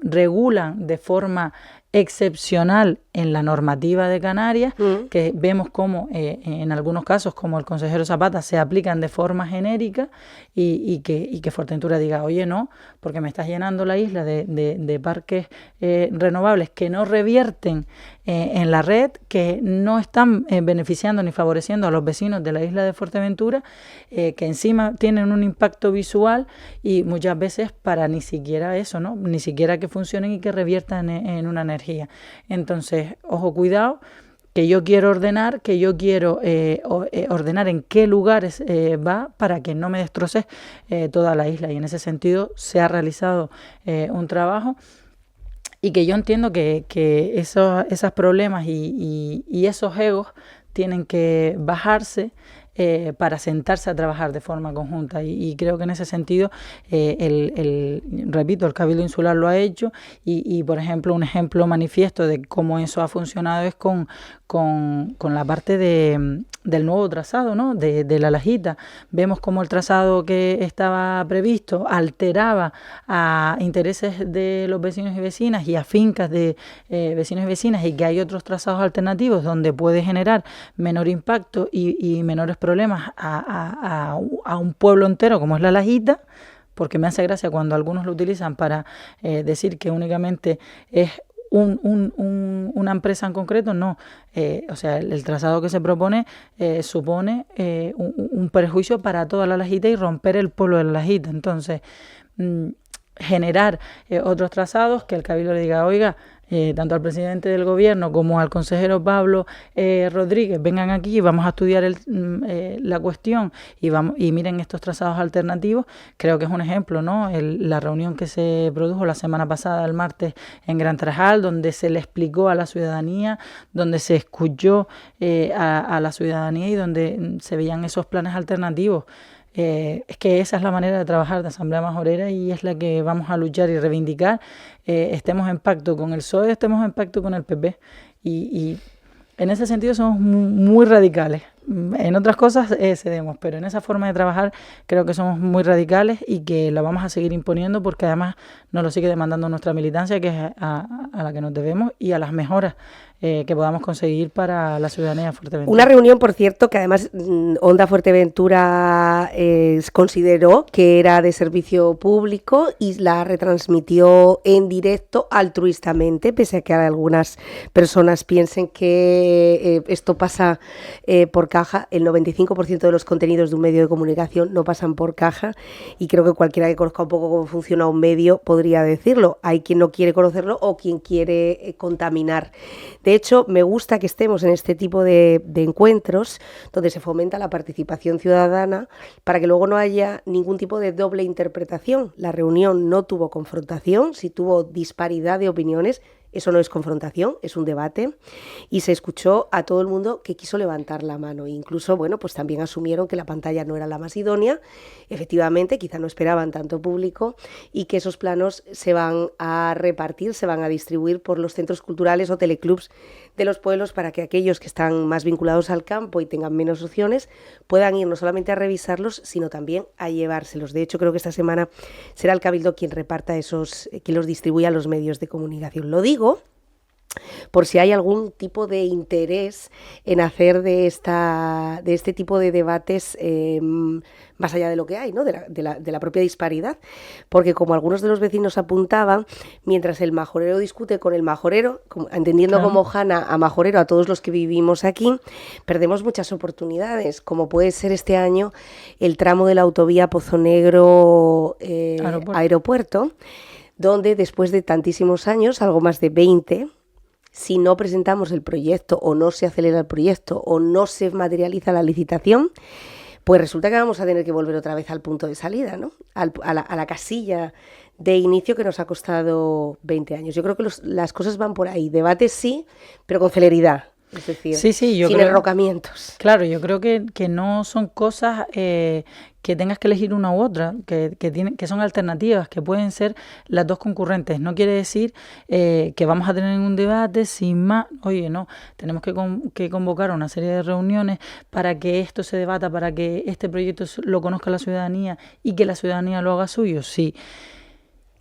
regulan de forma excepcional en la normativa de Canarias, que vemos como en algunos casos, como el consejero Zapata, se aplican de forma genérica y que Fuerteventura diga, oye, no, porque me estás llenando la isla de parques renovables que no revierten en la red, que no están beneficiando ni favoreciendo a los vecinos de la isla de Fuerteventura, que encima tienen un impacto visual y muchas veces para ni siquiera eso, ¿no? Ni siquiera que funcionen y que reviertan en una energía. Entonces, ojo, cuidado, que yo quiero ordenar, ordenar en qué lugares va para que no me destroce toda la isla. Y en ese sentido se ha realizado un trabajo y que yo entiendo que esos problemas y esos egos tienen que bajarse para sentarse a trabajar de forma conjunta y creo que en ese sentido repito, el Cabildo Insular lo ha hecho y por ejemplo un ejemplo manifiesto de cómo eso ha funcionado es con la parte del nuevo trazado, ¿no? de la Lajita. Vemos cómo el trazado que estaba previsto alteraba a intereses de los vecinos y vecinas y a fincas de vecinos y vecinas y que hay otros trazados alternativos donde puede generar menor impacto y menores problemas a un pueblo entero como es la Lajita, porque me hace gracia cuando algunos lo utilizan para decir que únicamente es una empresa en concreto. No, o sea, el trazado que se propone supone un perjuicio para toda la Lajita y romper el pueblo de la Lajita. Entonces, generar otros trazados que el Cabildo le diga, oiga, tanto al presidente del gobierno como al consejero Pablo Rodríguez, vengan aquí y vamos a estudiar la cuestión y miren estos trazados alternativos. Creo que es un ejemplo, ¿no? La reunión que se produjo la semana pasada, el martes, en Gran Tarajal, donde se le explicó a la ciudadanía, donde se escuchó a la ciudadanía y donde se veían esos planes alternativos. Es que esa es la manera de trabajar de Asamblea Majorera y es la que vamos a luchar y reivindicar, estemos en pacto con el PSOE, estemos en pacto con el PP y en ese sentido somos muy radicales. En otras cosas cedemos, pero en esa forma de trabajar creo que somos muy radicales y que la vamos a seguir imponiendo porque además nos lo sigue demandando nuestra militancia, que es a la que nos debemos, y a las mejoras que podamos conseguir para la ciudadanía de Fuerteventura. Una reunión, por cierto, que además Onda Fuerteventura consideró que era de servicio público y la retransmitió en directo altruistamente, pese a que algunas personas piensen que esto pasa por caja. El 95% de los contenidos de un medio de comunicación no pasan por caja y creo que cualquiera que conozca un poco cómo funciona un medio podría decirlo. Hay quien no quiere conocerlo o quien quiere contaminar. De hecho, me gusta que estemos en este tipo de encuentros donde se fomenta la participación ciudadana para que luego no haya ningún tipo de doble interpretación. La reunión no tuvo confrontación, sí tuvo disparidad de opiniones. Eso no es confrontación, es un debate y se escuchó a todo el mundo que quiso levantar la mano. Incluso, bueno, pues también asumieron que la pantalla no era la más idónea. Efectivamente, quizá no esperaban tanto público y que esos planos se van a repartir, se van a distribuir por los centros culturales o teleclubs de los pueblos para que aquellos que están más vinculados al campo y tengan menos opciones puedan ir no solamente a revisarlos, sino también a llevárselos. De hecho, creo que esta semana será el Cabildo quien reparta esos, quien los distribuya a los medios de comunicación. Lo digo por si hay algún tipo de interés en hacer de este tipo de debates más allá de lo que hay, ¿no? de la propia disparidad, porque como algunos de los vecinos apuntaban, mientras el majorero discute con el majorero, entendiendo como Jana a majorero a todos los que vivimos aquí, perdemos muchas oportunidades, como puede ser este año el tramo de la autovía Pozo Negro Aeropuerto, donde después de tantísimos años, algo más de 20, si no presentamos el proyecto o no se acelera el proyecto o no se materializa la licitación, pues resulta que vamos a tener que volver otra vez al punto de salida, ¿no? A la casilla de inicio que nos ha costado 20 años. Yo creo que las cosas van por ahí. Debate sí, pero con celeridad. Es decir, sí, yo sin creo, enrocamientos. Claro, yo creo que no son cosas que tengas que elegir una u otra, que son alternativas, que pueden ser las dos concurrentes. No quiere decir que vamos a tener un debate sin más. Oye, no, tenemos que convocar una serie de reuniones para que esto se debata, para que este proyecto lo conozca la ciudadanía y que la ciudadanía lo haga suyo, sí.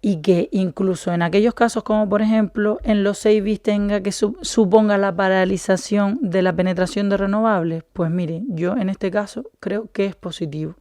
Y que incluso en aquellos casos como por ejemplo en los 6 bis tenga que suponga la paralización de la penetración de renovables, pues mire, yo en este caso creo que es positivo,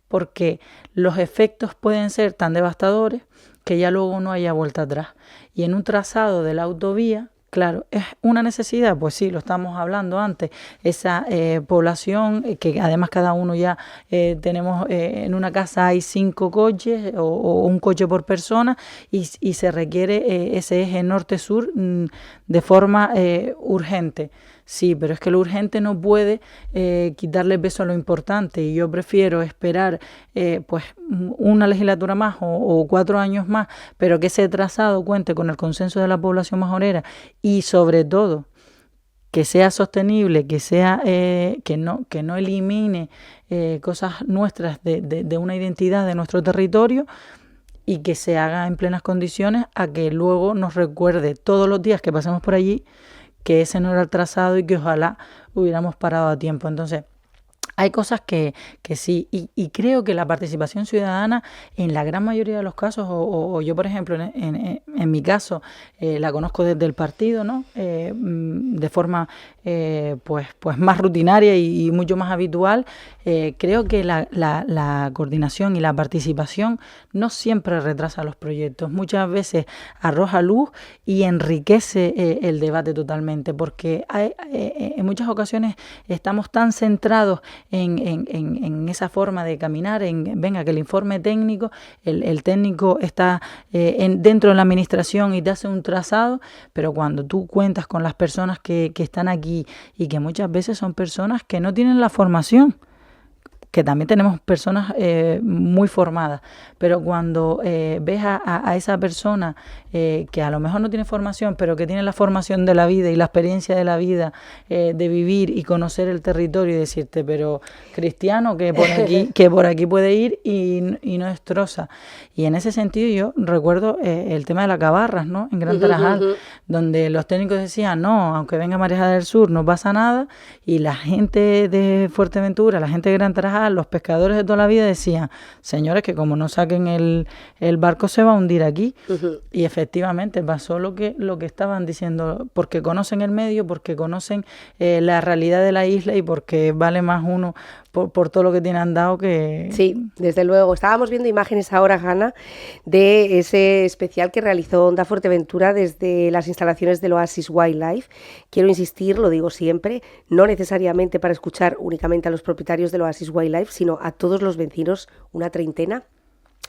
porque los efectos pueden ser tan devastadores que ya luego no haya vuelta atrás. Y en un trazado de la autovía, claro, ¿es una necesidad? Pues sí, lo estamos hablando antes. Esa población, que además cada uno ya tenemos, en una casa hay 5 coches o un coche por persona y se requiere ese eje norte-sur de forma urgente. Sí, pero es que lo urgente no puede quitarle peso a lo importante y yo prefiero esperar pues una legislatura más o 4 años más, pero que ese trazado cuente con el consenso de la población majorera y sobre todo que sea sostenible, que sea que no elimine cosas nuestras de una identidad de nuestro territorio y que se haga en plenas condiciones a que luego nos recuerde todos los días que pasemos por allí que ese no era el trazado y que ojalá hubiéramos parado a tiempo. Entonces, hay cosas que sí, y creo que la participación ciudadana en la gran mayoría de los casos, o yo por ejemplo en mi caso la conozco desde el partido, ¿no? De forma pues más rutinaria y mucho más habitual, creo que la coordinación y la participación no siempre retrasa los proyectos, muchas veces arroja luz y enriquece el debate totalmente, porque en muchas ocasiones estamos tan centrados en esa forma de caminar, venga, que el informe técnico, el técnico está dentro de la administración y te hace un trazado, pero cuando tú cuentas con las personas que están aquí y que muchas veces son personas que no tienen la formación, que también tenemos personas muy formadas, pero cuando ves a esa persona que a lo mejor no tiene formación, pero que tiene la formación de la vida y la experiencia de la vida, de vivir y conocer el territorio y decirte, pero Cristiano, que por aquí puede ir y no destroza. Y en ese sentido yo recuerdo el tema de las Cabarras, ¿no? En Gran Tarajal, donde los técnicos decían, no, aunque venga Mareja del Sur, no pasa nada, y la gente de Fuerteventura, la gente de Gran Tarajal, los pescadores de toda la vida decían, señores, que como no saquen el barco se va a hundir aquí. Y efectivamente pasó lo que estaban diciendo, porque conocen el medio, porque conocen la realidad de la isla y porque vale más uno por todo lo que tiene andado que... Sí, desde luego. Estábamos viendo imágenes ahora, Hanna, de ese especial que realizó Onda Fuerteventura desde las instalaciones del Oasis Wildlife. Quiero insistir, lo digo siempre, no necesariamente para escuchar únicamente a los propietarios del Oasis Wildlife, sino a todos los vecinos, una treintena,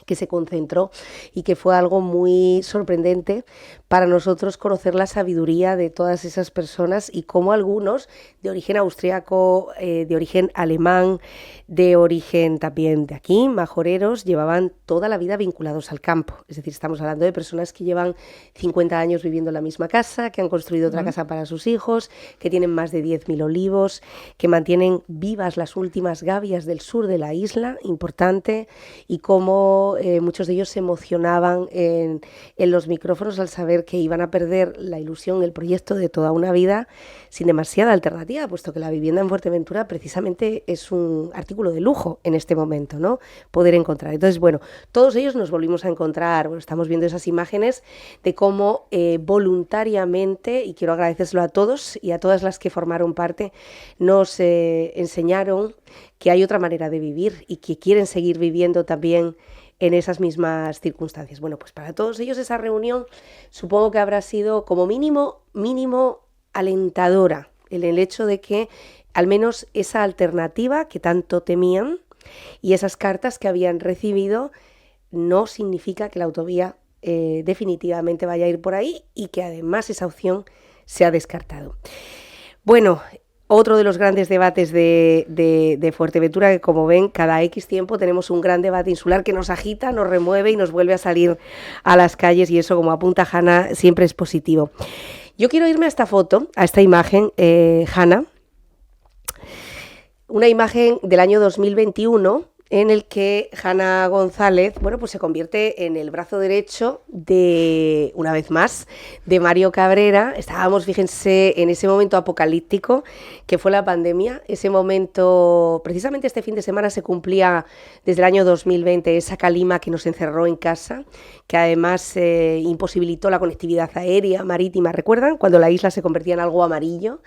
que se concentró y que fue algo muy sorprendente para nosotros conocer la sabiduría de todas esas personas y cómo algunos de origen austriaco, de origen alemán, de origen también de aquí, majoreros, llevaban toda la vida vinculados al campo. Es decir, estamos hablando de personas que llevan 50 años viviendo en la misma casa, que han construido otra casa para sus hijos, que tienen más de 10.000 olivos, que mantienen vivas las últimas gavias del sur de la isla, importante, y cómo muchos de ellos se emocionaban en los micrófonos al saber que iban a perder la ilusión, el proyecto de toda una vida sin demasiada alternativa, puesto que la vivienda en Fuerteventura precisamente es un artículo de lujo en este momento, ¿no? Poder encontrar. Entonces, bueno, todos ellos nos volvimos a encontrar, bueno, estamos viendo esas imágenes de cómo voluntariamente, y quiero agradecérselo a todos y a todas las que formaron parte, nos enseñaron que hay otra manera de vivir y que quieren seguir viviendo también en esas mismas circunstancias. Bueno, pues para todos ellos esa reunión supongo que habrá sido como mínimo alentadora en el hecho de que al menos esa alternativa que tanto temían y esas cartas que habían recibido no significa que la autovía definitivamente vaya a ir por ahí y que además esa opción se ha descartado. Bueno, otro de los grandes debates de Fuerteventura, que como ven, cada X tiempo tenemos un gran debate insular que nos agita, nos remueve y nos vuelve a salir a las calles, y eso, como apunta Hanna, siempre es positivo. Yo quiero irme a esta foto, a esta imagen, Hanna, una imagen del año 2021 en el que Hanna González, bueno, pues se convierte en el brazo derecho de, una vez más, de Mario Cabrera. Estábamos, fíjense, en ese momento apocalíptico que fue la pandemia. Ese momento, precisamente este fin de semana se cumplía desde el año 2020 esa calima que nos encerró en casa, que además imposibilitó la conectividad aérea, marítima. ¿Recuerdan? Cuando la isla se convertía en algo amarillo.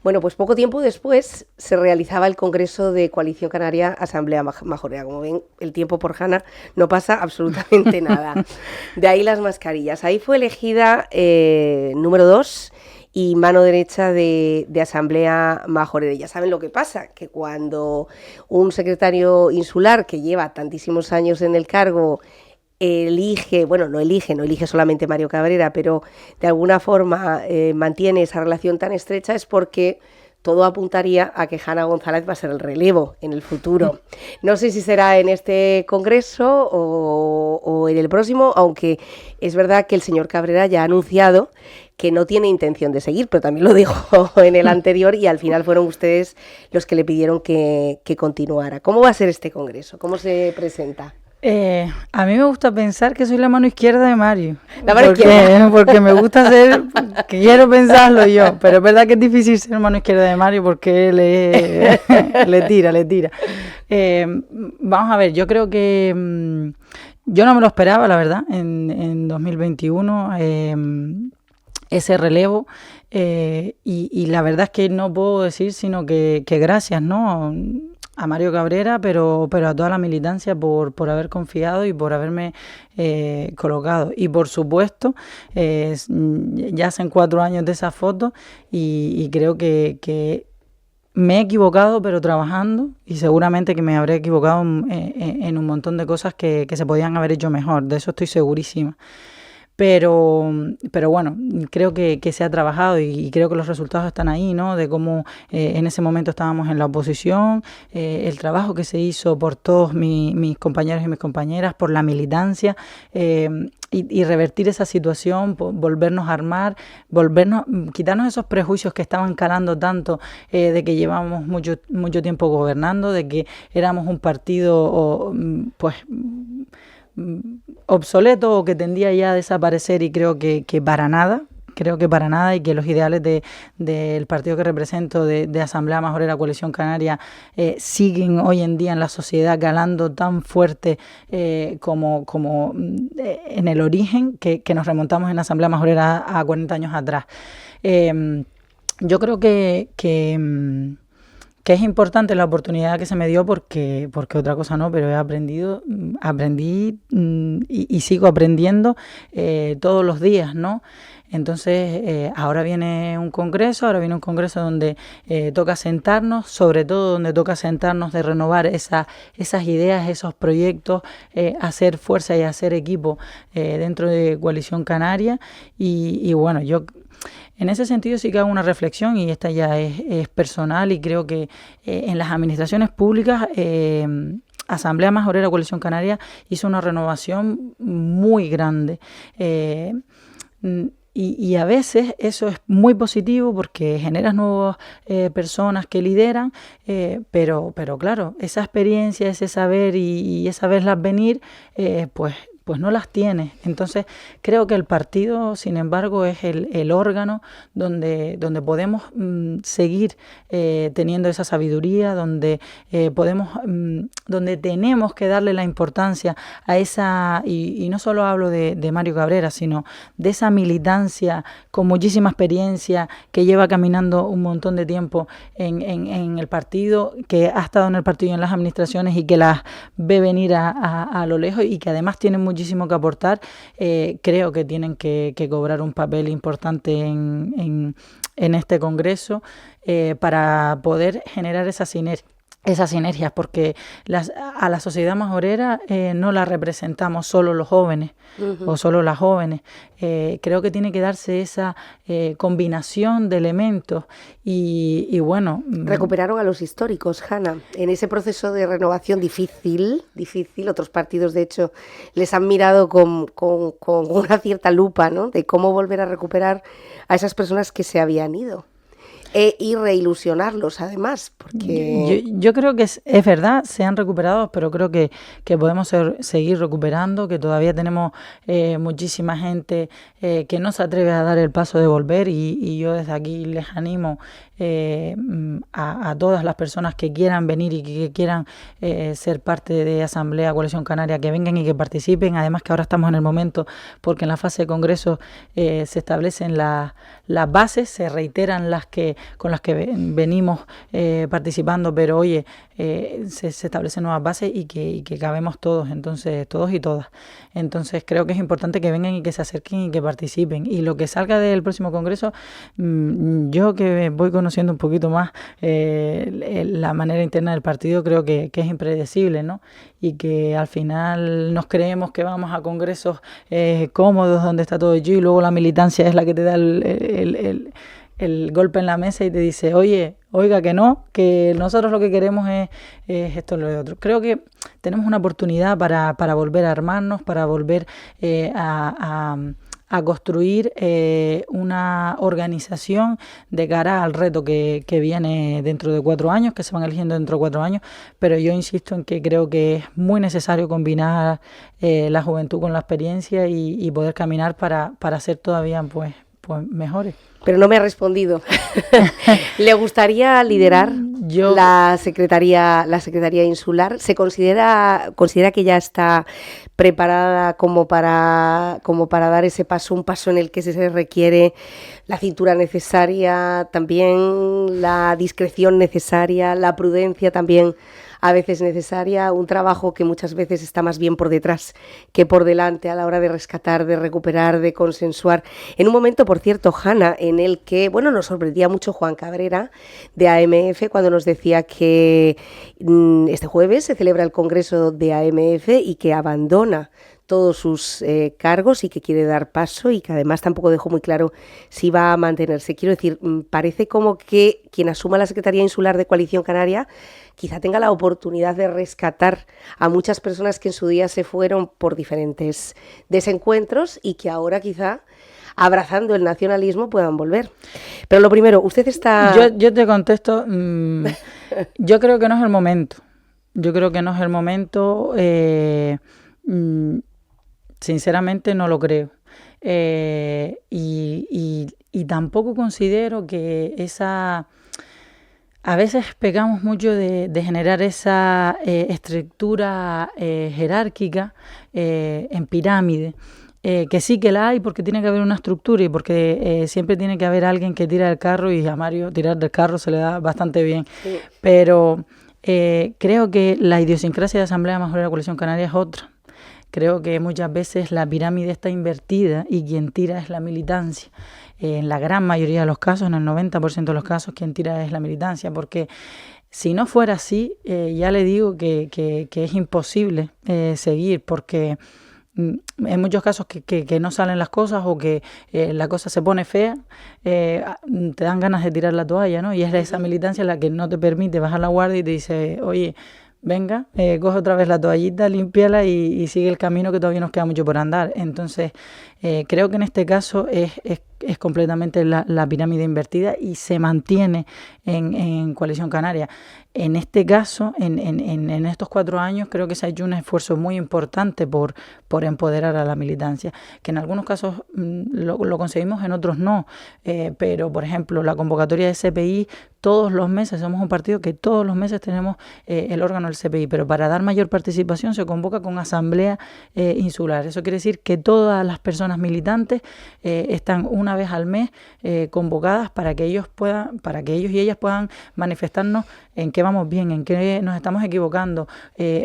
Bueno, pues poco tiempo después se realizaba el Congreso de Coalición Canaria Asamblea Majorera. Como ven, el tiempo por Hanna no pasa absolutamente nada. De ahí las mascarillas. Ahí fue elegida número 2 y mano derecha de Asamblea Majorera. Ya saben lo que pasa, que cuando un secretario insular que lleva tantísimos años en el cargo elige, bueno, no elige solamente Mario Cabrera, pero de alguna forma mantiene esa relación tan estrecha, es porque todo apuntaría a que Hanna González va a ser el relevo en el futuro. No sé si será en este congreso o en el próximo, aunque es verdad que el señor Cabrera ya ha anunciado que no tiene intención de seguir, pero también lo dijo en el anterior y al final fueron ustedes los que le pidieron que continuara. ¿Cómo va a ser este congreso? ¿Cómo se presenta? A mí me gusta pensar que soy la mano izquierda de Mario. La mano izquierda. Porque me gusta hacer, que quiero pensarlo yo, pero es verdad que es difícil ser mano izquierda de Mario porque le tira. Vamos a ver, yo creo que yo no me lo esperaba, la verdad, en 2021, ese relevo. Y la verdad es que no puedo decir sino que gracias, ¿no?, a Mario Cabrera, pero a toda la militancia por haber confiado y por haberme colocado. Y por supuesto, ya hacen 4 años de esa foto y creo que me he equivocado, pero trabajando, y seguramente que me habré equivocado en un montón de cosas que se podían haber hecho mejor. De eso estoy segurísima. Pero bueno, creo que se ha trabajado y creo que los resultados están ahí, ¿no? De cómo en ese momento estábamos en la oposición, el trabajo que se hizo por todos mis compañeros y mis compañeras, por la militancia, y revertir esa situación, volvernos a armar, quitarnos esos prejuicios que estaban calando tanto, de que llevábamos mucho tiempo gobernando, de que éramos un partido obsoleto o que tendía ya a desaparecer, y creo que para nada, y que los ideales del partido que represento, de Asamblea Majorera Coalición Canaria, siguen hoy en día en la sociedad calando tan fuerte como en el origen que nos remontamos en Asamblea Majorera a 40 años atrás. Yo creo que es importante la oportunidad que se me dio porque otra cosa no, pero aprendí y sigo aprendiendo todos los días, ¿no? Entonces, ahora viene un congreso donde toca sentarnos, sobre todo donde toca sentarnos de renovar esas ideas, esos proyectos, hacer fuerza y hacer equipo dentro de Coalición Canaria y bueno, yo en ese sentido sí que hago una reflexión, y esta ya es personal, y creo que en las administraciones públicas Asamblea Majorera Coalición Canaria hizo una renovación muy grande. Y a veces eso es muy positivo porque generas nuevas personas que lideran, pero claro, esa experiencia, ese saber y esa verlas venir, pues no las tiene. Entonces creo que el partido, sin embargo, es el órgano donde podemos seguir teniendo esa sabiduría, donde donde tenemos que darle la importancia a esa, y no solo hablo de Mario Cabrera, sino de esa militancia con muchísima experiencia, que lleva caminando un montón de tiempo en el partido, que ha estado en el partido y en las administraciones y que las ve venir a lo lejos, y que además tienen muchísimo que aportar. Creo que tienen que cobrar un papel importante en este congreso, para poder generar esa esas sinergias, porque a la sociedad majorera no la representamos solo los jóvenes o solo las jóvenes. Creo que tiene que darse esa combinación de elementos y bueno. Recuperaron a los históricos, Hanna, en ese proceso de renovación difícil. Otros partidos, de hecho, les han mirado con una cierta lupa, ¿no?, de cómo volver a recuperar a esas personas que se habían ido. Y reilusionarlos, además, porque... Yo creo que es verdad, se han recuperado, pero creo que podemos seguir recuperando, que todavía tenemos muchísima gente que no se atreve a dar el paso de volver y yo desde aquí les animo a todas las personas que quieran venir y que quieran ser parte de Asamblea Coalición Canaria, que vengan y que participen. Además que ahora estamos en el momento, porque en la fase de congreso se establecen las bases, se reiteran con las que venimos participando, pero oye, se establecen nuevas bases y que cabemos todos, entonces todos y todas. Entonces creo que es importante que vengan y que se acerquen y que participen. Y lo que salga del próximo congreso, yo que voy conociendo un poquito más la manera interna del partido, creo que es impredecible, ¿no? Y que al final nos creemos que vamos a congresos cómodos donde está todo hecho y luego la militancia es la que te da el golpe en la mesa y te dice, oiga que no, que nosotros lo que queremos es esto y lo otro. Creo que tenemos una oportunidad para volver a armarnos, para volver a construir una organización de cara al reto que viene dentro de 4 años, que se van eligiendo dentro de 4 años, pero yo insisto en que creo que es muy necesario combinar la juventud con la experiencia y poder caminar para ser todavía pues mejores. Pero no me ha respondido. ¿Le gustaría liderar la Secretaría Insular? ¿Se considera que ya está preparada como para dar ese paso, un paso en el que se requiere la cintura necesaria, también la discreción necesaria, la prudencia también a veces necesaria, un trabajo que muchas veces está más bien por detrás que por delante a la hora de rescatar, de recuperar, de consensuar? En un momento, por cierto, Hanna, en el que, bueno, nos sorprendía mucho Juan Cabrera de AMF cuando nos decía que este jueves se celebra el Congreso de AMF y que abandona todos sus cargos y que quiere dar paso y que además tampoco dejó muy claro si va a mantenerse. Quiero decir, parece como que quien asuma la Secretaría Insular de Coalición Canaria quizá tenga la oportunidad de rescatar a muchas personas que en su día se fueron por diferentes desencuentros y que ahora quizá, abrazando el nacionalismo, puedan volver. Pero lo primero, usted está... Yo te contesto, yo creo que no es el momento. Yo creo que no es el momento... sinceramente no lo creo. Y tampoco considero que a veces pecamos mucho de generar esa estructura jerárquica en pirámide. Que sí que la hay porque tiene que haber una estructura y porque siempre tiene que haber alguien que tira del carro, y a Mario tirar del carro se le da bastante bien. Sí. Pero creo que la idiosincrasia de Asamblea Majorera de Coalición Canaria es otra. Creo que muchas veces la pirámide está invertida y quien tira es la militancia. En la gran mayoría de los casos, en el 90% de los casos, quien tira es la militancia, porque si no fuera así, ya le digo que es imposible seguir, porque en muchos casos que no salen las cosas o que la cosa se pone fea, te dan ganas de tirar la toalla, ¿no? Y es esa militancia la que no te permite bajar la guardia y te dice, oye, venga, coge otra vez la toallita, límpiala y sigue el camino, que todavía nos queda mucho por andar. Entonces, creo que en este caso es completamente la pirámide invertida y se mantiene en Coalición Canaria. En este caso, en estos 4 años, creo que se ha hecho un esfuerzo muy importante por empoderar a la militancia, que en algunos casos lo conseguimos, en otros no. Pero, por ejemplo, la convocatoria de CPI, todos los meses, somos un partido que todos los meses tenemos el órgano del CPI, pero para dar mayor participación se convoca con asamblea insular. Eso quiere decir que todas las personas militantes están una vez al mes convocadas para que ellos y ellas puedan manifestarnos en qué vamos bien, en qué nos estamos equivocando.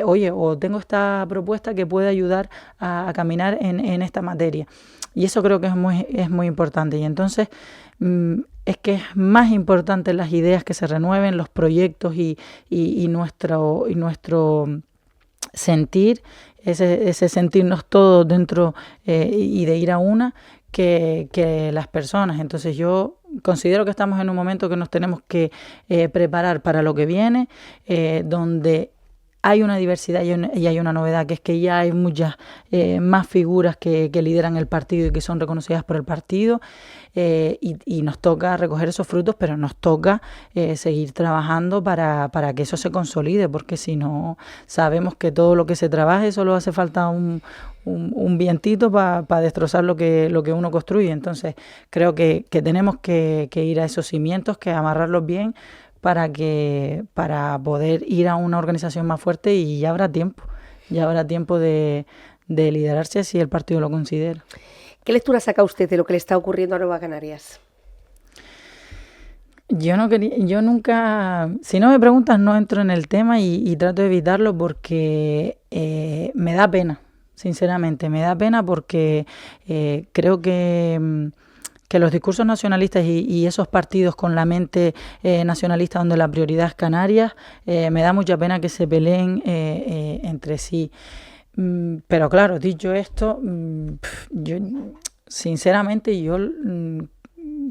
Oye, o tengo esta propuesta que puede ayudar a caminar en esta materia. Y eso creo que es muy importante. Y entonces es que es más importante las ideas que se renueven, los proyectos y nuestro sentir, ese sentirnos todos dentro y de ir a una, que las personas. Entonces yo considero que estamos en un momento que nos tenemos que preparar para lo que viene, donde hay una diversidad y hay una novedad, que es que ya hay muchas más figuras que lideran el partido y que son reconocidas por el partido, y nos toca recoger esos frutos, pero nos toca seguir trabajando para que eso se consolide, porque si no, sabemos que todo lo que se trabaje solo hace falta un vientito para destrozar lo que uno construye. Entonces creo que tenemos que ir a esos cimientos, que amarrarlos bien, para poder ir a una organización más fuerte, y ya habrá tiempo de liderarse si el partido lo considera. ¿Qué lectura saca usted de lo que le está ocurriendo a Nueva Canarias? Yo nunca, si no me preguntas, no entro en el tema y trato de evitarlo, porque me da pena, sinceramente, me da pena, porque creo que los discursos nacionalistas y esos partidos con la mente nacionalista, donde la prioridad es Canarias, me da mucha pena que se peleen entre sí. Pero claro, dicho esto, yo sinceramente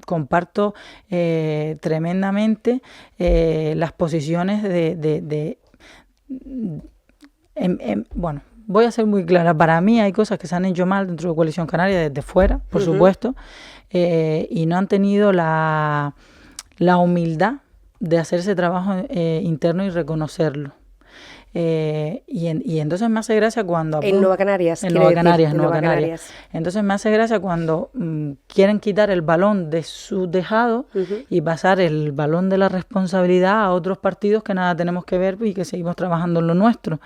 comparto tremendamente las posiciones bueno, voy a ser muy clara. Para mí hay cosas que se han hecho mal dentro de Coalición Canaria desde fuera, por supuesto, y no han tenido la humildad de hacer ese trabajo interno y reconocerlo. Y entonces me hace gracia cuando... En Nueva Canarias. En Nueva Canarias. Entonces me hace gracia cuando quieren quitar el balón de su tejado y pasar el balón de la responsabilidad a otros partidos que nada tenemos que ver y que seguimos trabajando en lo nuestro.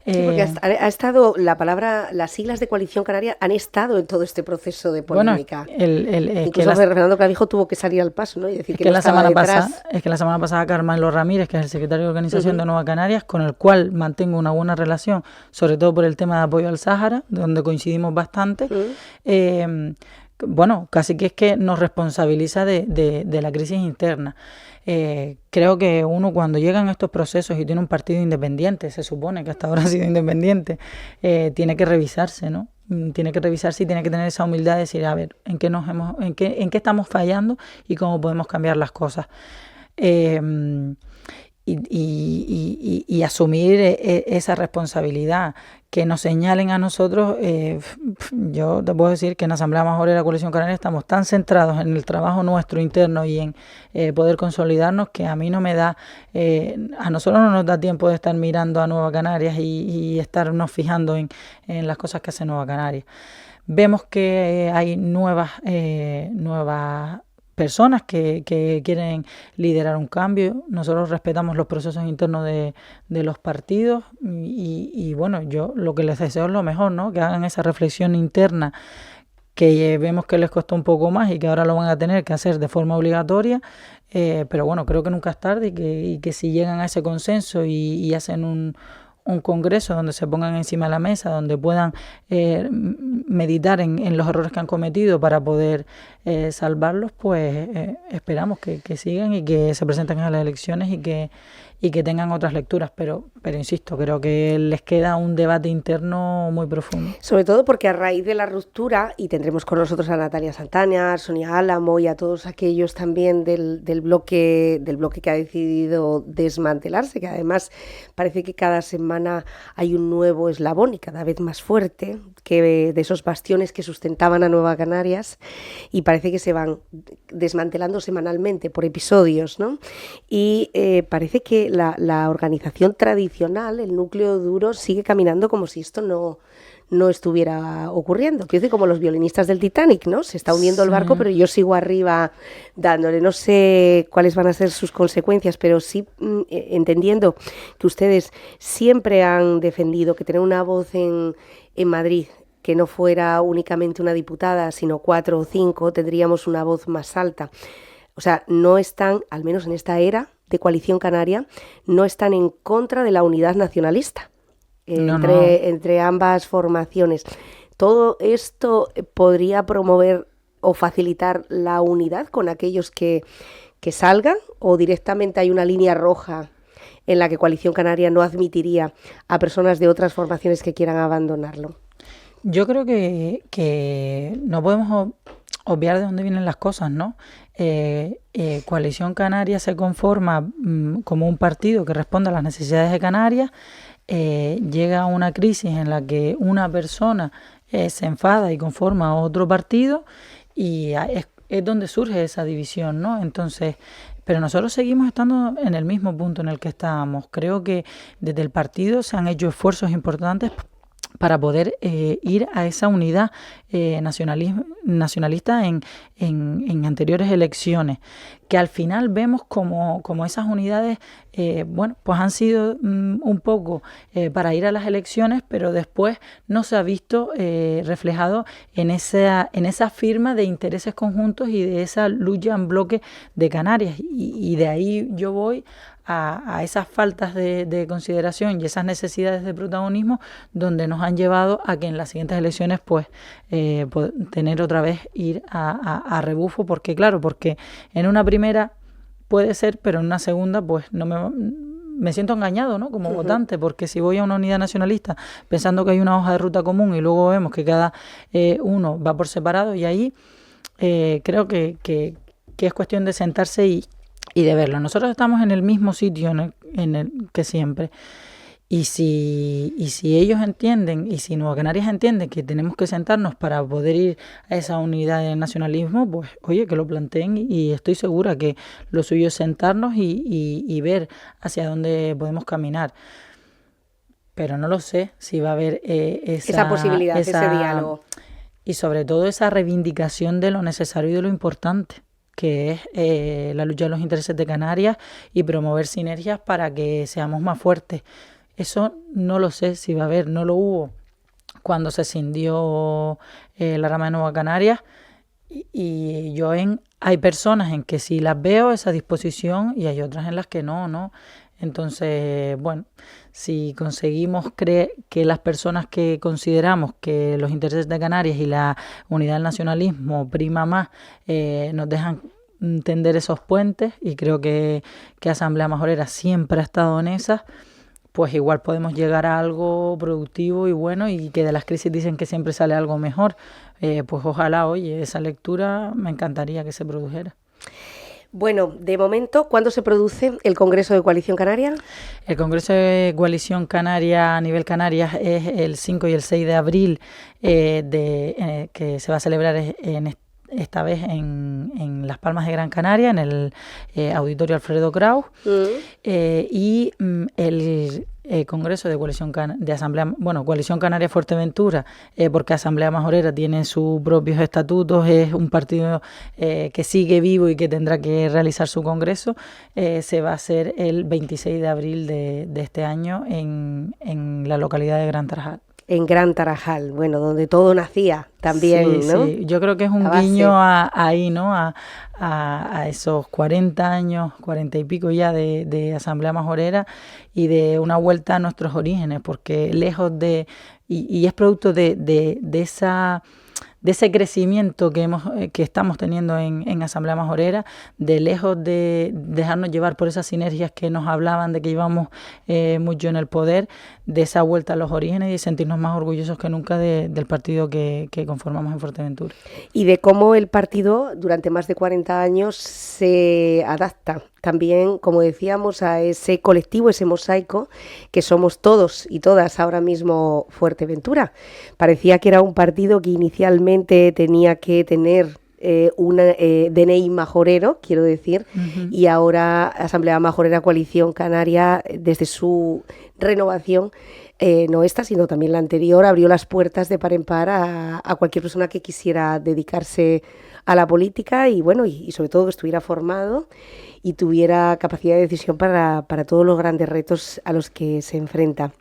Sí, porque ha estado las siglas de Coalición Canaria han estado en todo este proceso de polémica. Bueno, incluso Fernando Clavijo tuvo que salir al paso, ¿no? Y decir que no estaba detrás. Es que la semana pasada Carmelo Ramírez, que es el secretario de organización de Nueva Canarias, con el cual mantengo una buena relación, sobre todo por el tema de apoyo al Sáhara, donde coincidimos bastante, bueno, casi que es que nos responsabiliza de la crisis interna. Creo que uno, cuando llegan estos procesos y tiene un partido independiente, se supone que hasta ahora ha sido independiente, tiene que revisarse, ¿no? Tiene que revisarse y tiene que tener esa humildad de decir, a ver, en qué estamos fallando y cómo podemos cambiar las cosas. Y asumir esa responsabilidad, que nos señalen a nosotros. Yo te puedo decir que en la Asamblea Major de la Coalición Canaria estamos tan centrados en el trabajo nuestro interno y en poder consolidarnos, que a mí no me da, a nosotros no nos da tiempo de estar mirando a Nueva Canarias y estarnos fijando en las cosas que hace Nueva Canarias. Vemos que hay nuevas personas que quieren liderar un cambio. Nosotros respetamos los procesos internos de los partidos y bueno, yo lo que les deseo es lo mejor, ¿no? Que hagan esa reflexión interna, que vemos que les costó un poco más y que ahora lo van a tener que hacer de forma obligatoria, pero bueno, creo que nunca es tarde y que si llegan a ese consenso y hacen un congreso donde se pongan encima de la mesa, donde puedan meditar en los errores que han cometido para poder salvarlos, pues esperamos que sigan y que se presenten a las elecciones y que tengan otras lecturas, pero insisto, creo que les queda un debate interno muy profundo. Sobre todo porque a raíz de la ruptura, y tendremos con nosotros a Natalia Santana, a Sonia Álamo y a todos aquellos también del bloque que ha decidido desmantelarse, que además parece que cada semana hay un nuevo eslabón y cada vez más fuerte, que de esos bastiones que sustentaban a Nueva Canarias, y parece que se van desmantelando semanalmente por episodios, ¿no? Y parece que la organización tradicional, el núcleo duro, sigue caminando como si esto no estuviera ocurriendo. Quiero decir, como los violinistas del Titanic, ¿no? Se está hundiendo el barco, pero yo sigo arriba dándole. No sé cuáles van a ser sus consecuencias, pero sí entendiendo que ustedes siempre han defendido que tener una voz en Madrid, que no fuera únicamente una diputada, sino 4 o 5, tendríamos una voz más alta. O sea, no están, al menos en esta era de Coalición Canaria, no están en contra de la unidad nacionalista entre ambas formaciones. Todo esto podría promover o facilitar la unidad con aquellos que salgan, o directamente hay una línea roja en la que Coalición Canaria no admitiría a personas de otras formaciones que quieran abandonarlo? Yo creo que no podemos obviar de dónde vienen las cosas, ¿no? Coalición Canaria se conforma como un partido que responde a las necesidades de Canarias. Llega a una crisis en la que una persona se enfada y conforma a otro partido, y es donde surge esa división, ¿no? Entonces, pero nosotros seguimos estando en el mismo punto en el que estábamos. Creo que desde el partido se han hecho esfuerzos importantes para poder ir a esa unidad nacionalista en anteriores elecciones, que al final vemos como esas unidades pues han sido un poco para ir a las elecciones, pero después no se ha visto reflejado en esa firma de intereses conjuntos y de esa lucha en bloque de Canarias, y de ahí yo voy a esas faltas de consideración y esas necesidades de protagonismo, donde nos han llevado a que en las siguientes elecciones pues tener otra vez ir a rebufo, porque en una primera puede ser, pero en una segunda pues no me siento engañado, ¿no? Como votante, porque si voy a una unidad nacionalista pensando que hay una hoja de ruta común y luego vemos que cada uno va por separado, y ahí creo que es cuestión de sentarse y de verlo. Nosotros estamos en el mismo sitio en el que siempre. Y si ellos entienden, y si Nueva Canarias entiende que tenemos que sentarnos para poder ir a esa unidad de nacionalismo, pues oye, que lo planteen, y estoy segura que lo suyo es sentarnos y ver hacia dónde podemos caminar. Pero no lo sé si va a haber esa posibilidad, ese diálogo. Y sobre todo esa reivindicación de lo necesario y de lo importante, que es la lucha de los intereses de Canarias y promover sinergias para que seamos más fuertes. Eso no lo sé si va a haber, no lo hubo cuando se escindió la rama de Nueva Canarias, y hay personas en que sí las veo esa disposición, y hay otras en las que no. Entonces, bueno, si conseguimos que las personas que consideramos que los intereses de Canarias y la unidad del nacionalismo prima más, nos dejan tender esos puentes, y creo que Asamblea Majorera siempre ha estado en esas, pues igual podemos llegar a algo productivo y bueno, y que de las crisis dicen que siempre sale algo mejor. Pues ojalá, oye, esa lectura me encantaría que se produjera. Bueno, de momento, ¿cuándo se produce el Congreso de Coalición Canaria? El Congreso de Coalición Canaria a nivel Canarias es el 5 y el 6 de abril, que se va a celebrar esta vez en Las Palmas de Gran Canaria, en el Auditorio Alfredo Kraus, y el Congreso de Coalición Canaria Fuerteventura, porque Asamblea Majorera tiene sus propios estatutos, es un partido que sigue vivo y que tendrá que realizar su congreso, se va a hacer el 26 de abril de este año en la localidad de Gran Tarajal. En Gran Tarajal, bueno, donde todo nacía también, sí, ¿no? Sí, yo creo que es un guiño ahí, ¿no? A esos 40 años, 40 y pico ya de Asamblea Majorera, y de una vuelta a nuestros orígenes, porque lejos de... Y es producto de ese crecimiento que estamos teniendo en Asamblea Majorera, de lejos de dejarnos llevar por esas sinergias que nos hablaban de que llevamos mucho en el poder, de esa vuelta a los orígenes y sentirnos más orgullosos que nunca del partido que conformamos en Fuerteventura. Y de cómo el partido durante más de 40 años se adapta también, como decíamos, a ese colectivo, ese mosaico que somos todos y todas ahora mismo Fuerteventura. Parecía que era un partido que inicialmente tenía que tener un DNI majorero, quiero decir, y ahora Asamblea Majorera Coalición Canaria, desde su renovación, no esta, sino también la anterior, abrió las puertas de par en par a cualquier persona que quisiera dedicarse a la política y bueno, y sobre todo que estuviera formado y tuviera capacidad de decisión para todos los grandes retos a los que se enfrenta.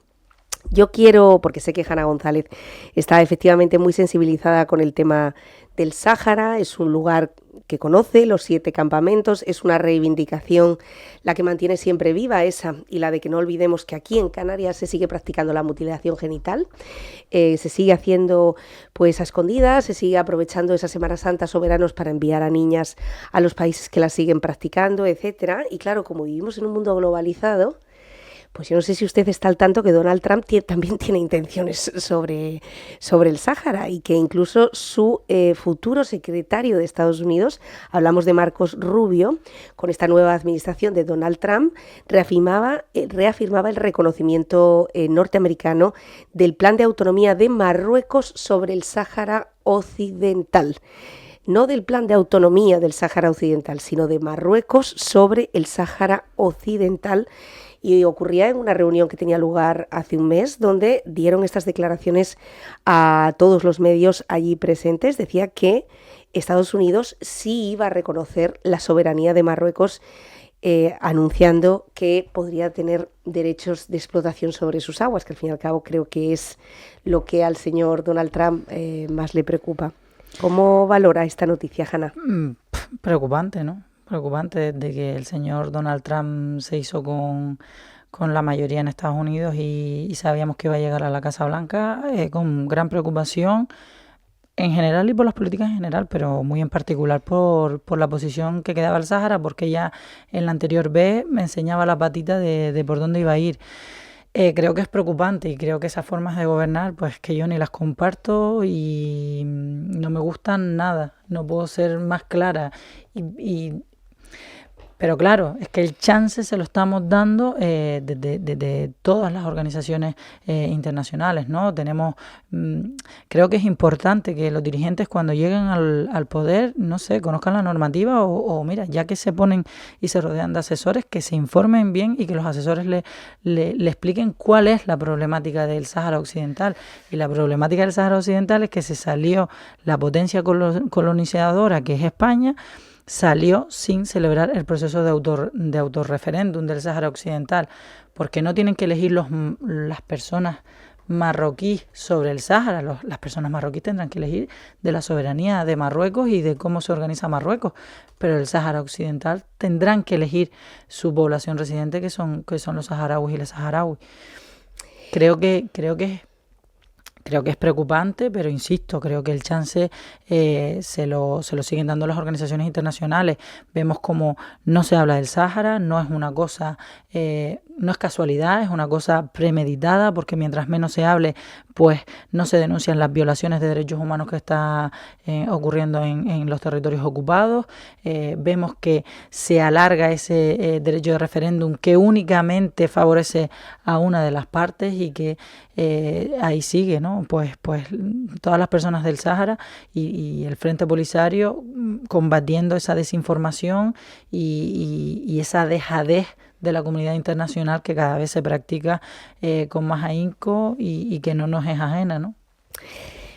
Yo quiero, porque sé que Hanna González está efectivamente muy sensibilizada con el tema del Sáhara, es un lugar que conoce, los 7 campamentos, es una reivindicación la que mantiene siempre viva esa, y la de que no olvidemos que aquí en Canarias se sigue practicando la mutilación genital, se sigue haciendo pues a escondidas, se sigue aprovechando esas Semanas Santas soberanos para enviar a niñas a los países que la siguen practicando, etcétera. Y claro, como vivimos en un mundo globalizado, pues yo no sé si usted está al tanto que Donald Trump también tiene intenciones sobre el Sáhara, y que incluso su futuro secretario de Estados Unidos, hablamos de Marcos Rubio, con esta nueva administración de Donald Trump, reafirmaba el reconocimiento norteamericano del plan de autonomía de Marruecos sobre el Sáhara Occidental. No del plan de autonomía del Sáhara Occidental, sino de Marruecos sobre el Sáhara Occidental. Y ocurría en una reunión que tenía lugar hace un mes, donde dieron estas declaraciones a todos los medios allí presentes. Decía que Estados Unidos sí iba a reconocer la soberanía de Marruecos, anunciando que podría tener derechos de explotación sobre sus aguas, que al fin y al cabo creo que es lo que al señor Donald Trump más le preocupa. ¿Cómo valora esta noticia, Hanna? Preocupante, ¿no? Preocupante desde que el señor Donald Trump se hizo con la mayoría en Estados Unidos y sabíamos que iba a llegar a la Casa Blanca, con gran preocupación en general y por las políticas en general, pero muy en particular por la posición que quedaba el Sáhara, porque ya en la anterior vez me enseñaba la patita de por dónde iba a ir. Creo que es preocupante, y creo que esas formas de gobernar, pues que yo ni las comparto y no me gustan nada, no puedo ser más clara. Pero claro, es que el chance se lo estamos dando desde todas las organizaciones internacionales, ¿no? Creo que es importante que los dirigentes, cuando lleguen al poder, no sé, conozcan la normativa o mira, ya que se ponen y se rodean de asesores, que se informen bien y que los asesores le expliquen cuál es la problemática del Sáhara Occidental. Y la problemática del Sáhara Occidental es que se salió la potencia colonizadora, que es España, salió sin celebrar el proceso de autorreferéndum del Sáhara Occidental, porque no tienen que elegir las personas marroquíes sobre el Sáhara. Las personas marroquíes tendrán que elegir de la soberanía de Marruecos y de cómo se organiza Marruecos, pero el Sáhara Occidental tendrán que elegir su población residente, que son los saharauis y las saharauis. Creo que es preocupante, pero insisto, creo que el chance se lo siguen dando las organizaciones internacionales. Vemos como no se habla del Sáhara, no es una cosa, no es casualidad, es una cosa premeditada, porque mientras menos se hable, pues no se denuncian las violaciones de derechos humanos que está ocurriendo en los territorios ocupados. Vemos que se alarga ese derecho de referéndum, que únicamente favorece a una de las partes, y que ahí sigue, ¿no? Pues todas las personas del Sáhara y el Frente Polisario combatiendo esa desinformación y esa dejadez de la comunidad internacional, que cada vez se practica con más ahínco y que no nos es ajena, ¿no?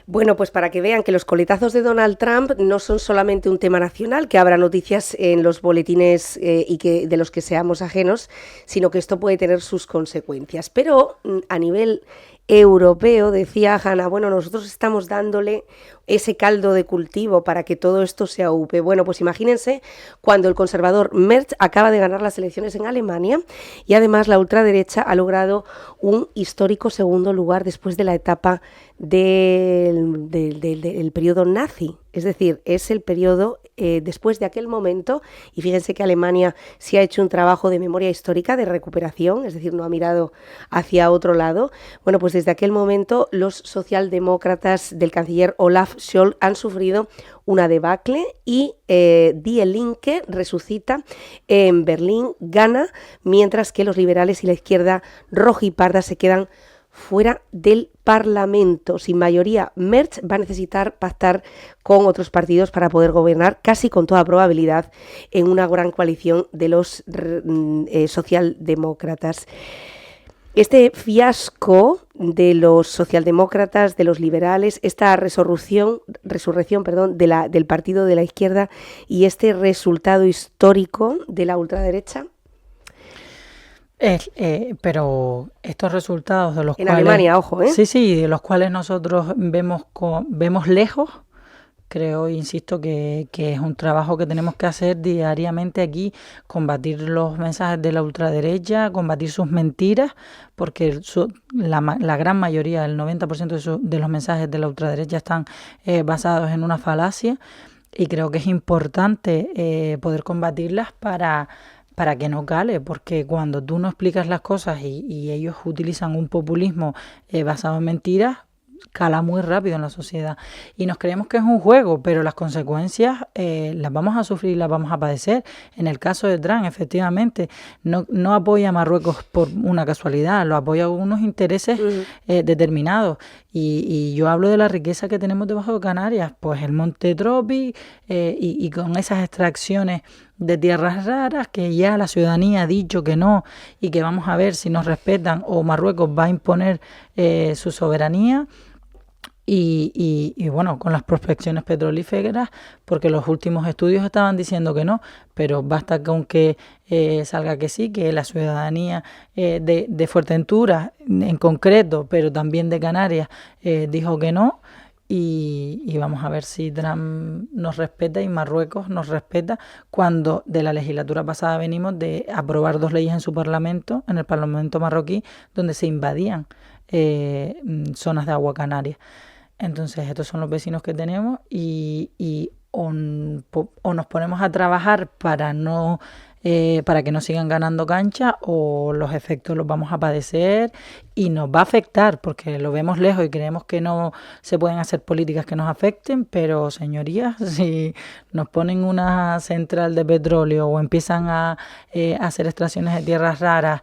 Bueno, pues para que vean que los coletazos de Donald Trump no son solamente un tema nacional, que habrá noticias en los boletines y que de los que seamos ajenos, sino que esto puede tener sus consecuencias. Pero a nivel europeo, decía Hanna, bueno, nosotros estamos dándole ese caldo de cultivo para que todo esto se aupe. Bueno, pues imagínense cuando el conservador Merz acaba de ganar las elecciones en Alemania, y además la ultraderecha ha logrado un histórico segundo lugar después de la etapa del periodo nazi. Es decir, es el periodo después de aquel momento, y fíjense que Alemania sí ha hecho un trabajo de memoria histórica, de recuperación, es decir, no ha mirado hacia otro lado. Bueno, pues desde aquel momento los socialdemócratas del canciller Olaf Scholz han sufrido una debacle, y Die Linke resucita en Berlín, gana, mientras que los liberales y la izquierda rojiparda se quedan fuera del Parlamento. Sin mayoría, Merz va a necesitar pactar con otros partidos para poder gobernar, casi con toda probabilidad, en una gran coalición de los socialdemócratas. Este fiasco de los socialdemócratas, de los liberales, esta resurrección del partido de la izquierda, y este resultado histórico de la ultraderecha. Pero estos resultados de los En cuales... Alemania, ojo, ¿eh? Sí, de los cuales nosotros vemos lejos, creo, insisto, que es un trabajo que tenemos que hacer diariamente aquí, combatir los mensajes de la ultraderecha, combatir sus mentiras, porque la gran mayoría, el 90% de los mensajes de la ultraderecha están basados en una falacia, y creo que es importante poder combatirlas para que no cale, porque cuando tú no explicas las cosas y ellos utilizan un populismo basado en mentiras, cala muy rápido en la sociedad. Y nos creemos que es un juego, pero las consecuencias las vamos a sufrir y las vamos a padecer. En el caso de Trump, efectivamente, no apoya a Marruecos por una casualidad, lo apoya con unos intereses determinados. Y yo hablo de la riqueza que tenemos debajo de Canarias, pues el Monte Tropi y con esas extracciones de tierras raras que ya la ciudadanía ha dicho que no, y que vamos a ver si nos respetan o Marruecos va a imponer su soberanía. Y bueno, con las prospecciones petrolíferas, porque los últimos estudios estaban diciendo que no, pero basta con que salga que sí, que la ciudadanía de Fuerteventura en concreto, pero también de Canarias, dijo que no. Y vamos a ver si Trump nos respeta y Marruecos nos respeta, cuando de la legislatura pasada venimos de aprobar 2 leyes en su parlamento, en el parlamento marroquí, donde se invadían zonas de agua canaria. Entonces estos son los vecinos que tenemos y o nos ponemos a trabajar para que no sigan ganando cancha, o los efectos los vamos a padecer y nos va a afectar, porque lo vemos lejos y creemos que no se pueden hacer políticas que nos afecten, pero señorías, si nos ponen una central de petróleo o empiezan a hacer extracciones de tierras raras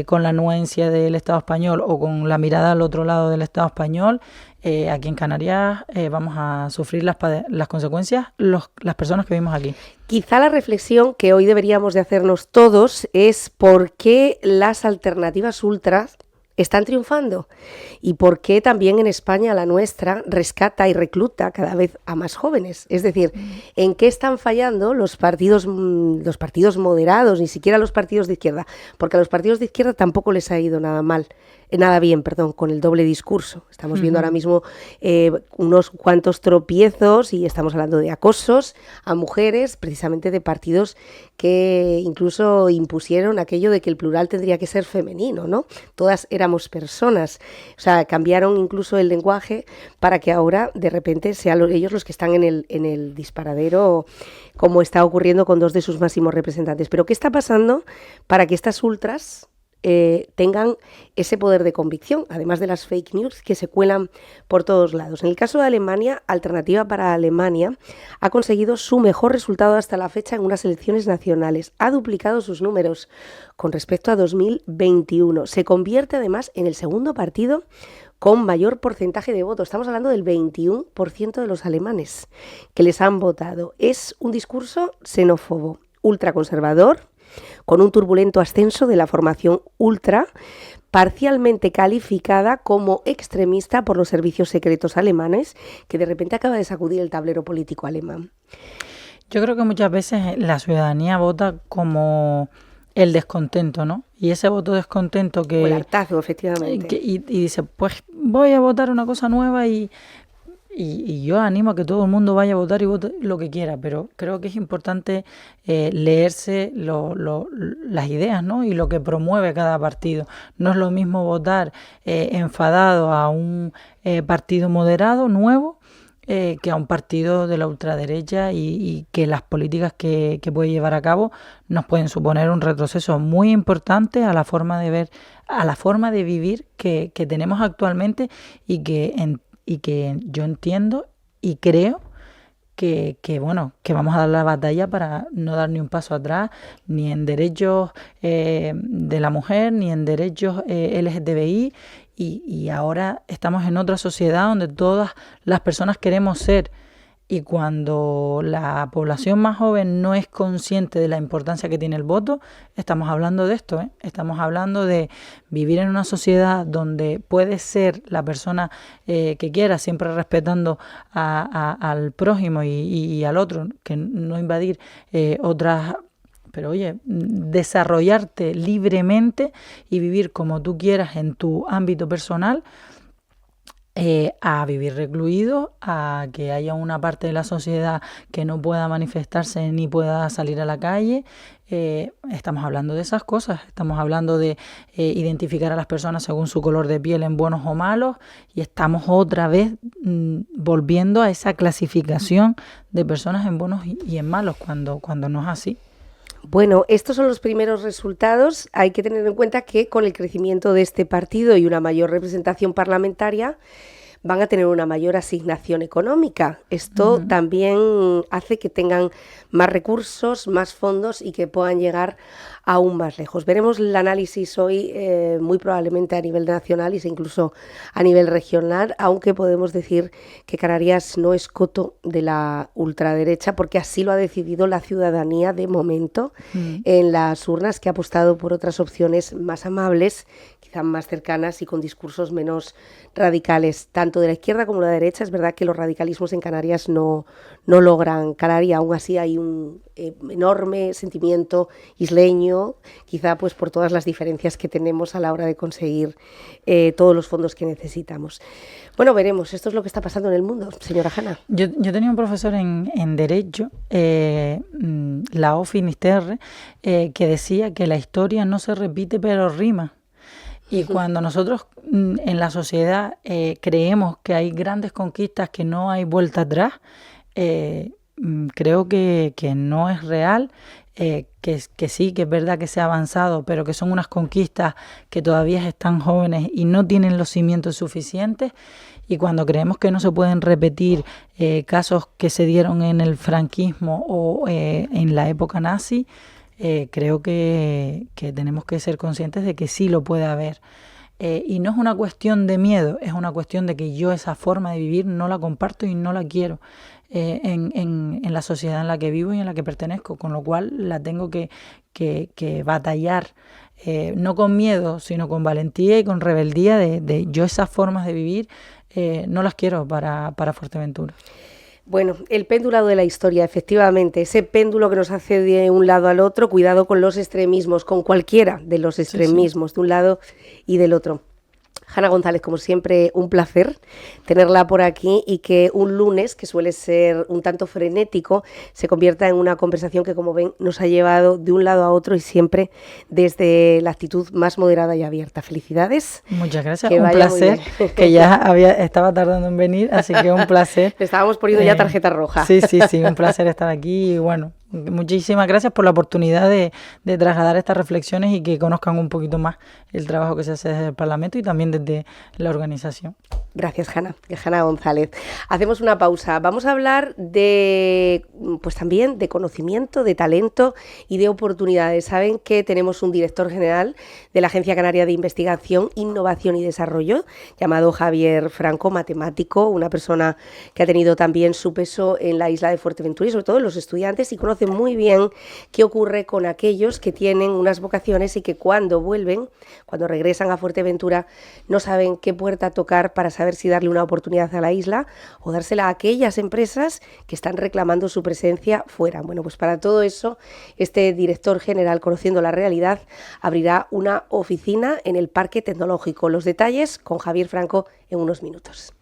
con la anuencia del Estado español o con la mirada al otro lado del Estado español, aquí en Canarias vamos a sufrir las consecuencias las personas que vivimos aquí. Quizá la reflexión que hoy deberíamos de hacernos todos es por qué las alternativas ultras están triunfando y por qué también en España la nuestra rescata y recluta cada vez a más jóvenes. Es decir, ¿en qué están fallando los partidos moderados, ni siquiera los partidos de izquierda? Porque a los partidos de izquierda tampoco les ha ido nada bien, con el doble discurso. Estamos viendo ahora mismo unos cuantos tropiezos y estamos hablando de acosos a mujeres, precisamente de partidos que incluso impusieron aquello de que el plural tendría que ser femenino, ¿no? Todas éramos personas. O sea, cambiaron incluso el lenguaje para que ahora de repente sean ellos los que están en el disparadero, como está ocurriendo con 2 de sus máximos representantes. Pero ¿qué está pasando para que estas ultras tengan ese poder de convicción, además de las fake news que se cuelan por todos lados? En el caso de Alemania, Alternativa para Alemania ha conseguido su mejor resultado hasta la fecha en unas elecciones nacionales. Ha duplicado sus números con respecto a 2021. Se convierte además en el segundo partido con mayor porcentaje de votos. Estamos hablando del 21% de los alemanes que les han votado. Es un discurso xenófobo, ultraconservador, con un turbulento ascenso de la formación ultra, parcialmente calificada como extremista por los servicios secretos alemanes, que de repente acaba de sacudir el tablero político alemán. Yo creo que muchas veces la ciudadanía vota como el descontento, ¿no? Y ese voto descontento que... O el hartazgo, efectivamente. Y dice, pues voy a votar una cosa nueva y yo animo a que todo el mundo vaya a votar y vote lo que quiera, pero creo que es importante leerse las ideas, ¿no? Y lo que promueve cada partido. No es lo mismo votar enfadado a un partido moderado, nuevo, que a un partido de la ultraderecha y que las políticas que puede llevar a cabo nos pueden suponer un retroceso muy importante a la forma de ver, a la forma de vivir que tenemos actualmente y que yo entiendo y creo que vamos a dar la batalla para no dar ni un paso atrás, ni en derechos de la mujer, ni en derechos LGTBI, y ahora estamos en otra sociedad donde todas las personas queremos ser. Y cuando la población más joven no es consciente de la importancia que tiene el voto, estamos hablando de esto, ¿eh? Estamos hablando de vivir en una sociedad donde puedes ser la persona que quieras, siempre respetando al prójimo y al otro, que no invadir otras pero oye, desarrollarte libremente y vivir como tú quieras en tu ámbito personal, a vivir recluido, a que haya una parte de la sociedad que no pueda manifestarse ni pueda salir a la calle. Estamos hablando de esas cosas, estamos hablando de identificar a las personas según su color de piel en buenos o malos, y estamos otra vez volviendo a esa clasificación de personas en buenos y en malos, cuando no es así. Bueno, estos son los primeros resultados. Hay que tener en cuenta que con el crecimiento de este partido y una mayor representación parlamentaria van a tener una mayor asignación económica. Esto también hace que tengan más recursos, más fondos y que puedan llegar aún más lejos. Veremos el análisis hoy muy probablemente a nivel nacional y incluso a nivel regional, aunque podemos decir que Canarias no es coto de la ultraderecha, porque así lo ha decidido la ciudadanía de momento en las urnas, que ha apostado por otras opciones más amables, quizás más cercanas y con discursos menos radicales, tanto de la izquierda como de la derecha. Es verdad que los radicalismos en Canarias no logran calar, y aún así hay un enorme sentimiento isleño, quizá pues por todas las diferencias que tenemos a la hora de conseguir todos los fondos que necesitamos. Bueno, veremos. Esto es lo que está pasando en el mundo, señora Hanna. Yo tenía un profesor en Derecho, Lao Finisterre, que decía que la historia no se repite pero rima. Y cuando nosotros en la sociedad creemos que hay grandes conquistas, que no hay vuelta atrás, creo que no es real, que sí, que es verdad que se ha avanzado, pero que son unas conquistas que todavía están jóvenes y no tienen los cimientos suficientes. Y cuando creemos que no se pueden repetir casos que se dieron en el franquismo o en la época nazi, creo que tenemos que ser conscientes de que sí lo puede haber. Y no es una cuestión de miedo, es una cuestión de que yo esa forma de vivir no la comparto y no la quiero en la sociedad en la que vivo y en la que pertenezco, con lo cual la tengo que batallar, no con miedo, sino con valentía y con rebeldía de yo esas formas de vivir no las quiero para Fuerteventura. Bueno, el péndulo de la historia, efectivamente, ese péndulo que nos hace de un lado al otro. Cuidado con los extremismos, con cualquiera de los extremismos, de un lado y del otro. Hanna González, como siempre, un placer tenerla por aquí, y que un lunes, que suele ser un tanto frenético, se convierta en una conversación que, como ven, nos ha llevado de un lado a otro y siempre desde la actitud más moderada y abierta. Felicidades. Muchas gracias, un placer, que ya estaba tardando en venir, así que un placer. Le estábamos poniendo ya tarjeta roja. Sí, un placer estar aquí y bueno, muchísimas gracias por la oportunidad de trasladar estas reflexiones y que conozcan un poquito más el trabajo que se hace desde el Parlamento y también desde la organización. Gracias, Hanna González. Hacemos una pausa. Vamos a hablar pues también de conocimiento, de talento y de oportunidades. Saben que tenemos un director general de la Agencia Canaria de Investigación, Innovación y Desarrollo, llamado Javier Franco, matemático, una persona que ha tenido también su peso en la isla de Fuerteventura y sobre todo en los estudiantes, y conoce muy bien qué ocurre con aquellos que tienen unas vocaciones y que cuando vuelven, cuando regresan a Fuerteventura, no saben qué puerta tocar para saber si darle una oportunidad a la isla o dársela a aquellas empresas que están reclamando su presencia fuera. Bueno, pues para todo eso, este director general, conociendo la realidad, abrirá una oficina en el Parque Tecnológico. Los detalles con Javier Franco en unos minutos.